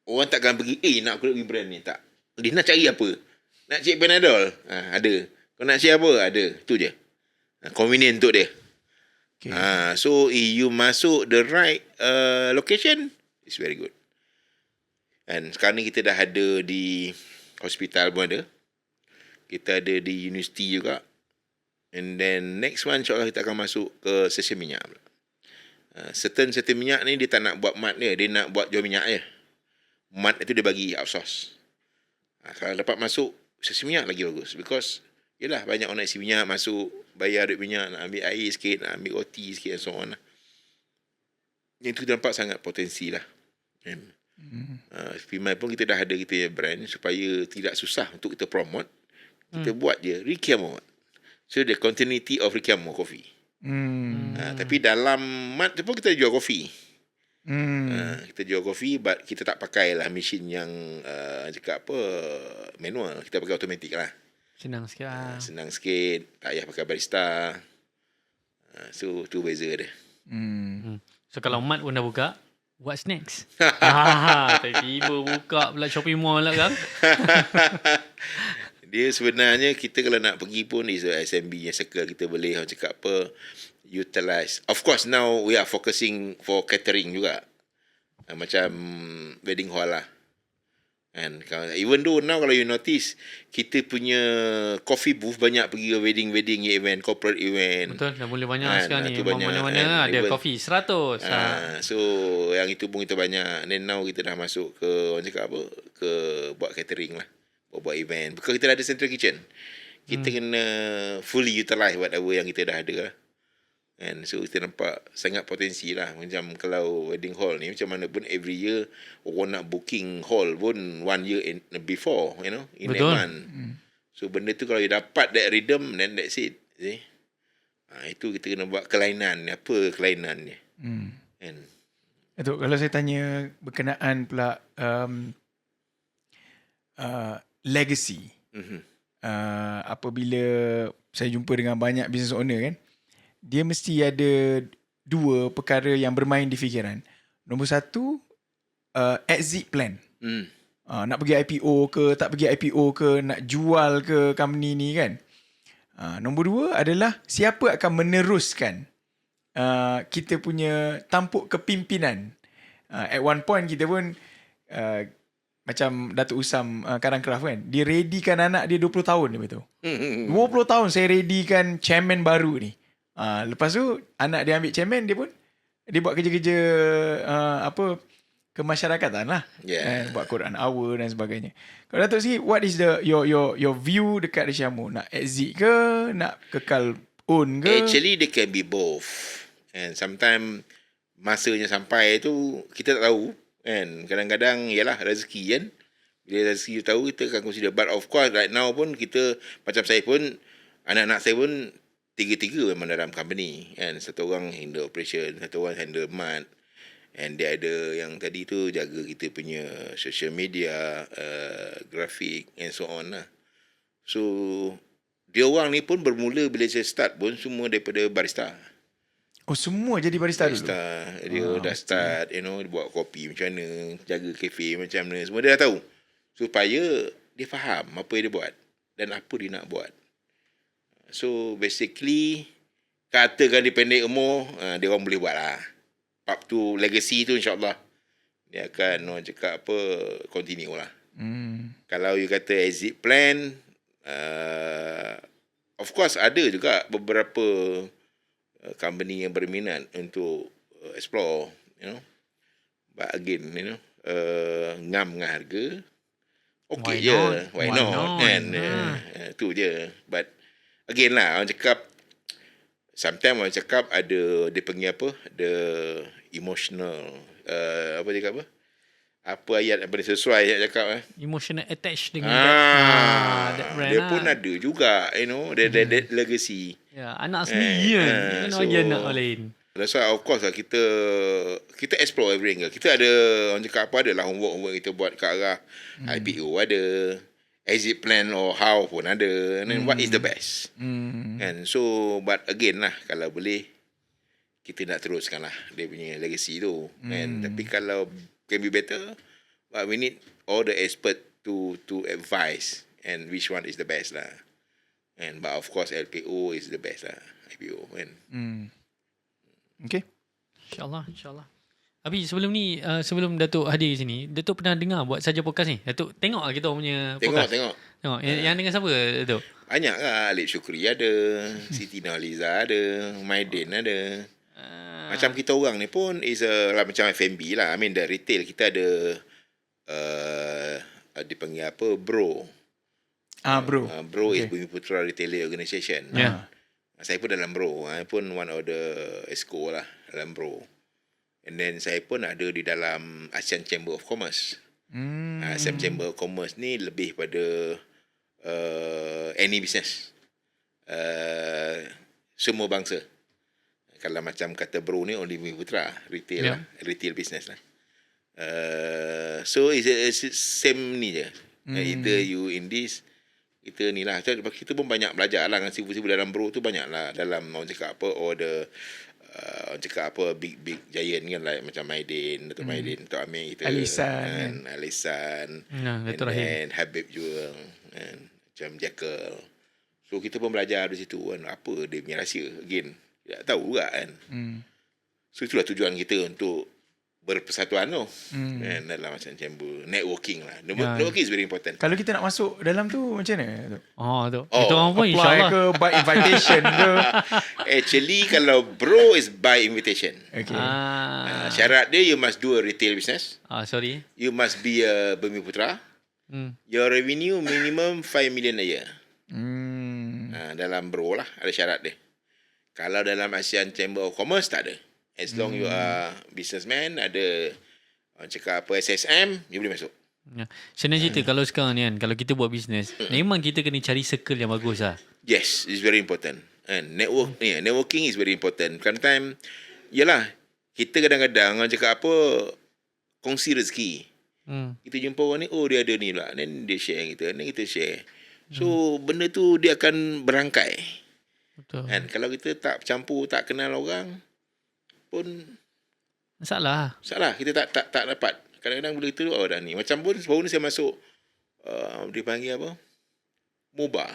Orang takkan pergi, nak aku nak pergi brand ni, tak. Dia nak cari apa? Nak cari Panadol? Ada. Kau nak cari apa? Ada. Itu je. Convenient untuk dia. Okay. So, you masuk the right location, it's very good. And sekarang ni kita dah ada di hospital pun ada. Kita ada di universiti juga. And then next one insyaAllah kita akan masuk ke stesen minyak. Certain minyak ni dia tak nak buat mat dia. Dia nak buat jual minyak je. Mat itu dia bagi outsource. Kalau dapat masuk stesen minyak lagi bagus. Because yelah banyak orang nak isi minyak masuk, bayar duit minyak, nak ambil air sikit, nak ambil OT sikit and so on lah. Yang tu nampak sangat potensi lah. Pimai pun kita dah ada kita punya brand supaya tidak susah untuk kita promote. Kita buat je Ricky Amo. So the continuity of Ricky Amo Coffee. Tapi dalam mat tu pun kita jual kopi. Kita jual kopi, but kita tak pakai lah mesin yang cakap apa manual. Kita pakai automatic lah. Senang sikit lah. Senang sikit, tak payah pakai barista. So tu beza dia. So kalau mat pun dah buka, what's next? Tiba-tiba buka pula shopping mall lah kan. Dia sebenarnya kita kalau nak pergi pun is SMB yang circle kita boleh orang cakap apa utilize. Of course now we are focusing for catering juga. Macam wedding hall lah. And even though now kalau you notice kita punya coffee booth banyak pergi ke wedding event, corporate event. Betul, dah boleh banyak sekarang ni. Banyak, mana-mana ada coffee 100. So yang itu pun kita banyak. And then now kita dah masuk ke orang cakap apa, ke buat catering lah, buat event. Because kita dah ada central kitchen. Kita kena fully utilize whatever yang kita dah ada lah. And so kita nampak sangat potensi lah. Macam kalau wedding hall ni, macam mana pun every year orang nak booking hall pun 1 year before, you know, in advance. So benda tu kalau you dapat that rhythm, then that's it. See? Itu kita kena buat kelainan. Apa kelainan dia? And Datuk, kalau saya tanya berkenaan pula legacy. Apabila saya jumpa dengan banyak business owner kan, dia mesti ada 2 perkara yang bermain di fikiran. Nombor 1, exit plan. Nak pergi IPO ke, tak pergi IPO ke, nak jual ke company ni kan. Nombor 2 adalah siapa akan meneruskan kita punya tampuk kepimpinan. At one point kita pun macam Datuk Usam Karangkraf kan, dia readykan anak dia 20 tahun dia betul. 20 tahun saya readykan chairman baru ni. Lepas tu anak dia ambil chairman, dia buat kerja-kerja kemasyarakatan lah. Buat Quran Hour dan sebagainya. Kalau Datuk sikit, what is your view dekat Rishamu? Nak exit ke, nak kekal own ke? Actually they can be both. And sometimes masanya sampai tu kita tak tahu kan. Kadang-kadang yalah rezeki kan. Bila rezeki tahu kita akan consider. But of course right now pun kita, macam saya pun, anak-anak saya pun 3 memang dalam company kan. Satu orang handle operation, satu orang handle mat, and dia ada yang tadi tu jaga kita punya social media, grafik and so on lah. So dia orang ni pun bermula bila saya start pun semua daripada barista. Oh, semua jadi barista dulu? Dia dah start, you know, buat kopi macam mana, jaga kafe macam mana, semua dia dah tahu. Supaya dia faham apa yang dia buat dan apa dia nak buat. So basically, katakan dia pendek umur, dia orang boleh buat lah. Up to legacy tu insyaAllah dia akan orang cakap apa, continue lah. Kalau you kata exit plan, of course ada juga beberapa company yang berminat untuk explore, you know. But again, you know, ngam dengan harga, okay je. Why not? And tu je. But again lah, orang cakap, sometimes orang cakap ada, dia panggil apa, the emotional, apa dia cakap apa? Apa ayat yang paling sesuai yang cakap emotional attached dengan that brand dia pun ada juga, you know, that legacy. Ya, anak sendiri kan. Dia kena bagi anak lain. That's why of course lah kita explore every angle. Kita ada, orang cakap apa, adalah homework kita buat ke arah IPO ada, exit plan or how pun ada, and then what is the best. And so, but again lah, kalau boleh kita nak teruskan lah dia punya legacy tu. And tapi kalau can be better, but we need all the expert to advise and which one is the best lah. And but of course LPO is the best lah, IPO kan. Okay. InsyaAllah. Abi, sebelum ni, sebelum Datuk hadir sini, Datuk pernah dengar buat saja podcast ni? Datuk tengok lah kita punya podcast. Tengok. Tengok, yang dengan siapa tu? Banyak lah. Alip Syukri ada, Siti Nurhaliza ada, Maidin ada. Macam kita orang ni pun is lah, macam F&B lah. I mean the retail kita ada dipanggil apa? Bro. Bro. Bro is Bumi Putra Retailer Organisation. Yeah. Saya pun dalam Bro. Saya pun one of the ESCO lah dalam Bro. And then saya pun ada di dalam ASEAN Chamber of Commerce. ASEAN Chamber of Commerce ni lebih pada any business. Semua bangsa. Kalau macam kata Bro ni only Bumi Putra retail lah, retail business lah. So it's same ni je. Either you in this, kita ni lah. Kita pun banyak belajar lah dengan sibu-sibu dalam Bro tu, banyak lah dalam orang cakap apa, order orang cakap apa, big giant kan, like macam Maidin, Datuk Maidin, Datuk Amir kita, Alisan, Datuk Rahim, and Habib juga kan, macam Jekyll. So kita pun belajar di situ kan, apa dia punya rahsia, again tak tahu juga kan. So itulah tujuan kita untuk berpersatuan tu kan, dalam macam chamber networking lah. Networking is very important. Kalau kita nak masuk dalam tu macam mana tu? Kita orang pun Apply insyaAllah ke by invitation ke? Actually kalau Bro is by invitation. Okay. Syarat dia, you must do a retail business. Sorry. You must be a Bumi Putra. Your revenue minimum 5 million a year. Dalam Bro lah ada syarat dia. Kalau dalam ASEAN Chamber of Commerce tak ada. As long you are businessman, ada orang cakap apa SSM, you boleh masuk. Senang cerita, kalau sekarang ni kan, kalau kita buat bisnes, memang kita kena cari circle yang bagus lah. Yes, it's very important. And networking is very important. Kadang-kadang, yelah, kita kadang-kadang orang cakap apa, kongsi rezeki. Kita jumpa orang ni, oh dia ada ni lah. Then dia share kita, then kita share. So, benda tu dia akan berangkai. Betul. And kalau kita tak campur, tak kenal orang, pun Masalah. kita tak dapat. Kadang-kadang boleh tu dah ni. Macam pun baru ni saya masuk dia panggil apa? MOBA.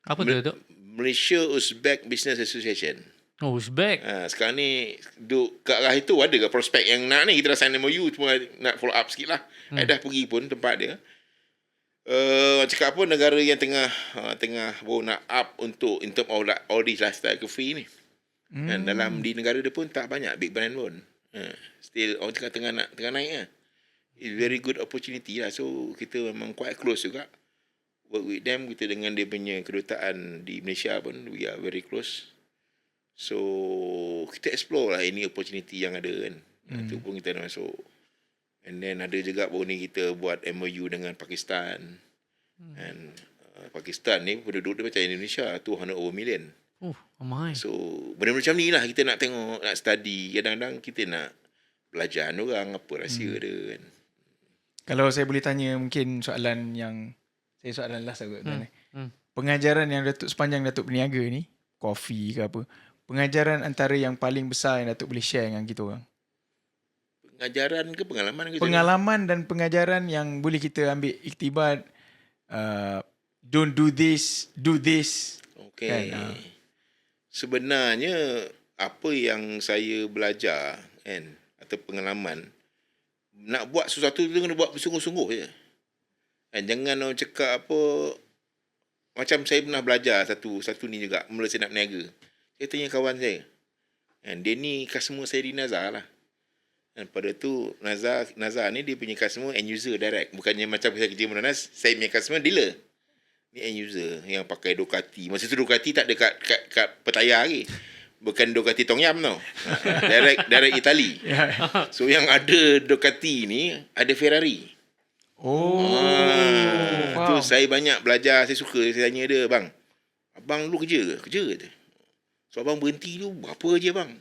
Apa tu? Malaysia Uzbek Business Association. Oh, Uzbek. Sekarang ni duk kat arah itu ada ke prospek yang nak ni, kita dah sign MOU, cuma nak follow up sikit lah. Dah pergi pun tempat dia. Cakap apa, negara yang tengah baru nak up untuk in term of all these lifestyle cafe ni. Dan dalam di negara dia pun tak banyak big brand pun. Still orang cakap tengah naik lah. It's very good opportunity lah. So kita memang quite close juga. Work with them. Kita dengan dia punya kedutaan di Malaysia pun, we are very close. So kita explore lah any opportunity yang ada kan. Itu pun kita nak masuk. And then ada juga baru ni kita buat MOU dengan Pakistan. And Pakistan ni penduduk dia macam Indonesia, 200 over million. Ramai. So benda macam ni lah kita nak tengok, nak study. Kadang-kadang kita nak belajar orang apa rahsia dia kan. Kalau saya boleh tanya mungkin soalan last aku tanya. Pengajaran yang sepanjang Datuk berniaga ni, kopi ke apa, pengajaran antara yang paling besar yang Datuk boleh share dengan kita orang? Pengajaran ke pengalaman ke? Pengalaman dan pengajaran yang boleh kita ambil iktibar. Don't do this, do this. Okay. Kan, sebenarnya apa yang saya belajar kan, atau pengalaman, nak buat sesuatu tu kena buat bersungguh-sungguh je. Dan jangan orang cakap apa, macam saya pernah belajar satu ni juga, mula saya nak berniaga. Saya tanya kawan saya. Dan dia ni customer saya di Nazar lah. Dan pada tu Nazar ni dia punya customer end user direct. Bukannya macam saya kerja Monanas, saya punya customer dealer. Ni end user yang pakai Ducati. Masa tu Ducati tak ada kat Pattaya lagi. Bukan Ducati Tong Yam tau. Direct Itali. So yang ada Ducati ni ada Ferrari. Tu saya banyak belajar, saya suka. Saya tanya dia, bang, abang lu kerja ke? Kerja ke? So abang berhenti tu berapa je bang?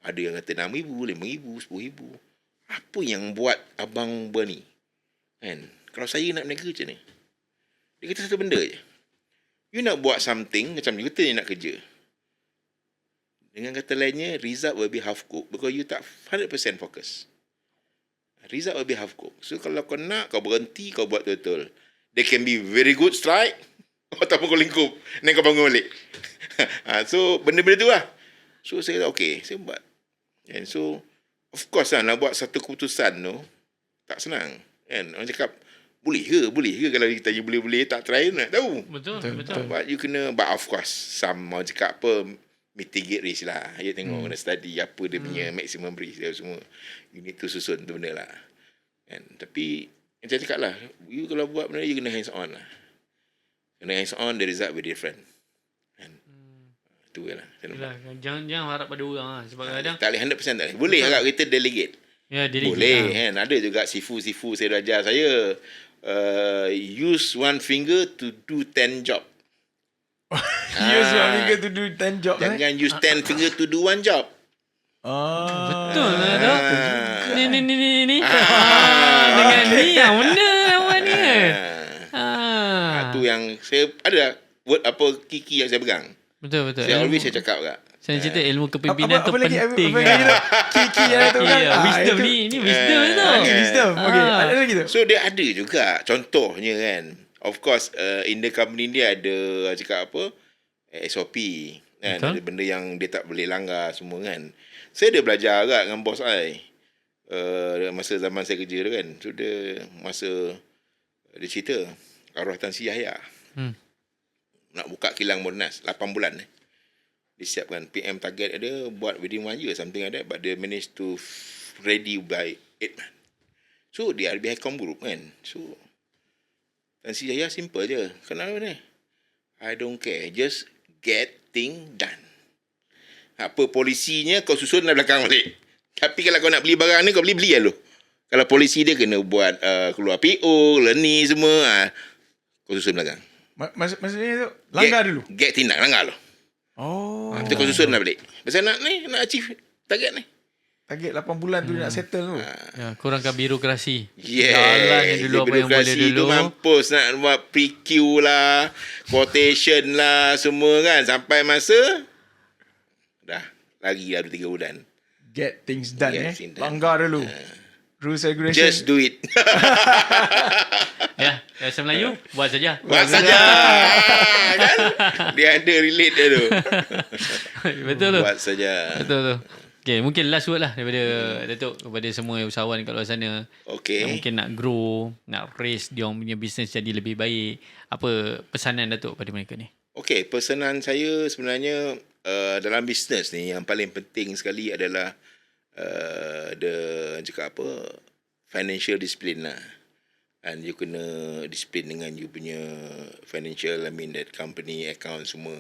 Ada yang kata 6,000, 5,000, 10,000. Apa yang buat abang berni? Kan? Kalau saya nak berniaga macam ni? Dia kata satu benda je. You nak buat something, macam you kata you nak kerja. Dengan kata lainnya, result will be half cooked because you tak 100% fokus. Result will be half cooked. So kalau kau nak, kau berhenti, kau buat betul. There can be very good strike, ataupun kau lingkup, dan kau bangun balik. So benda-benda tu lah. So saya kata, okay, saya buat. And so, of course lah, nak buat satu keputusan tu, tak senang. Kan? Orang cakap, Boleh ke kalau kita tanya boleh tak try nak tahu. Betul. But you kena, but of course some mau cakap apa, mitigate risk lah. You tengok kena study apa dia punya maximum risk dia semua. You need to susun tu benda lah. Kan? Tapi macam cakap lah, you kalau buat benda you kena hands on lah. Kena hands on, the result will be different. Kan? Tu lah. Jangan harap pada orang lah. Sebab kadang Tak boleh 100% tak boleh. Boleh agak kita delegate. ya Boleh kan. Ada juga sifu saya dah ajar saya. Use one finger to do 10 job. Use your finger to do 10 job. Jangan use 10 finger to do one job. betul lah tu. Ni. Dengan ni yang benda awak ni. Tu yang saya ada word apa kiki yang saya pegang. Betul. Saya always saya cakap kat. Saya cerita ilmu kepimpinan tu penting. Kiki yang tu kan. Wisdom ni wisdom tu. Wisdom. Okay, ada lagi tu. So dia ada juga contohnya kan. Of course in the company dia ada cakap apa SOP kan. Betul. Ada benda yang dia tak boleh langgar semua kan. Saya ada belajar agak dengan bos saya. Masa zaman saya kerja tu kan. So dia dia cerita arwah Tan Sri Yahya. Nak buka kilang Monas 8 bulan disiapkan PM target ada buat within 1 year something like that, but they managed to ready by 8 months. So they are behind group kan. So Tan Sri Yahya simple je. Kenapa ni? I don't care, just get thing done. Apa polisinya kau susun dari belakang balik. Tapi kalau kau nak beli barang ni kau beli lah lu. Kalau polisi dia kena buat keluar PO, ni semua kau susun belakang. Maksudnya tu langgar dulu. Get tindak langgar lu. Kita kau susun lah balik. Pasal nak achieve target ni. Target 8 bulan tu nak settle tu. Ya, kurangkan birokrasi. Jalan yang dulu apa yang boleh dulu. Tu mampus nak buat pre-queue lah, quotation lah, semua kan. Sampai masa dah lagi dah 2-3 bulan. Get things done Langgar dulu. Rules regulation. Just do it. Ya, bahasa Melayu buat saja. Buat saja. Kan? Dia ada relate dia tu. Betul tu. Buat saja. Betul tu. Okay, mungkin last word lah daripada Datuk kepada semua usahawan kat luar sana. Okay. Yang mungkin nak grow, nak raise dia orang punya business jadi lebih baik. Apa pesanan Datuk pada mereka ni? Okay, pesanan saya sebenarnya dalam bisnes ni yang paling penting sekali adalah cakap apa, financial discipline lah. And you kena disiplin dengan you punya financial, I mean that company account semua.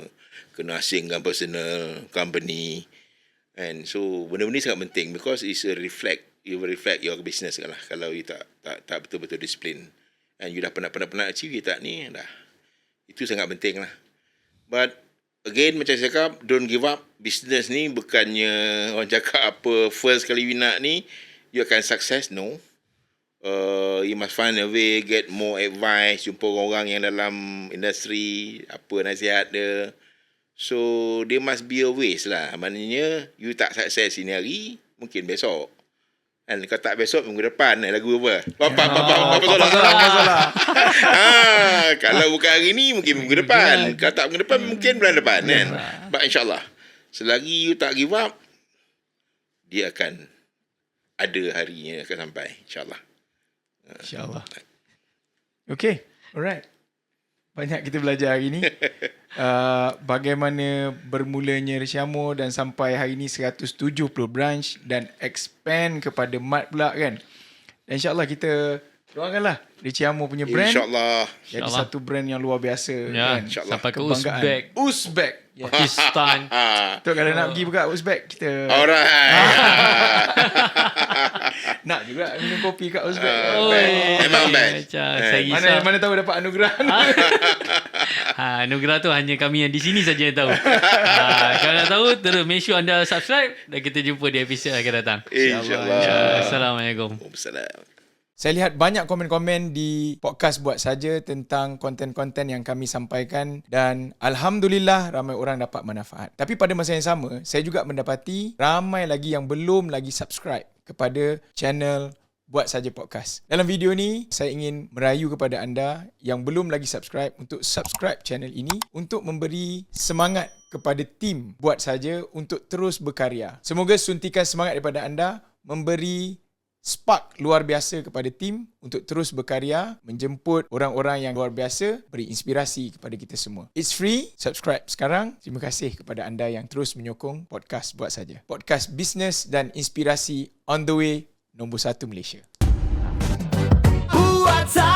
Kena asingkan personal company. And so benda-benda ni sangat penting because it's a reflect your business lah. Kalau you tak betul-betul disiplin and you dah pernah achieve you tak ni dah. Itu sangat penting lah. But again macam saya cakap, don't give up. Business ni bukannya orang cakap apa first kali you nak ni you akan success. No. You must find a way, get more advice, jumpa orang-orang yang dalam industri, apa nasihat dia. So, there must be a ways lah. Maknanya, you tak sukses ini hari, mungkin besok. Dan kalau tak besok, minggu depan lagu apa? Apa salah. Kalau bukan hari ni, mungkin minggu depan. Kalau tak minggu depan, mungkin bulan depan. Kan? But insyaAllah, selagi you tak give up, dia akan ada harinya akan sampai. InsyaAllah. InsyaAllah. Okay, alright. Banyak kita belajar hari ni. Bagaimana bermulanya Rishiamo dan sampai hari ni 170 branch dan expand kepada Mart pula kan. Dan insyaAllah kita doakanlah Rishiamo punya brand InsyaAllah. jadi satu brand yang luar biasa Ya, kan. sampai ke Kebanggaan. Uzbek. Pakistan. Tu kalau nak pergi buka Uzbek kita Alright. nak juga minum kopi kat Uzbek. Memang best. Saya risau. Mana tahu dapat anugerah. Anugerah tu hanya kami yang di sini saja yang tahu. Kalau nak tahu, terus make sure anda subscribe dan kita jumpa di episod akan datang. InsyaAllah. Assalamualaikum. Waalaikumsalam. Saya lihat banyak komen-komen di podcast Buat Saja tentang konten-konten yang kami sampaikan dan Alhamdulillah ramai orang dapat manfaat. Tapi pada masa yang sama, saya juga mendapati ramai lagi yang belum lagi subscribe kepada channel Buat Saja Podcast. Dalam video ni, saya ingin merayu kepada anda yang belum lagi subscribe untuk subscribe channel ini untuk memberi semangat kepada tim Buat Saja untuk terus berkarya. Semoga suntikan semangat daripada anda memberi spark luar biasa kepada tim untuk terus berkarya, menjemput orang-orang yang luar biasa, beri inspirasi kepada kita semua. It's free, subscribe sekarang. Terima kasih kepada anda yang terus menyokong podcast Buat Saja. Podcast bisnes dan inspirasi on the way, nombor 1 Malaysia. Buat saja.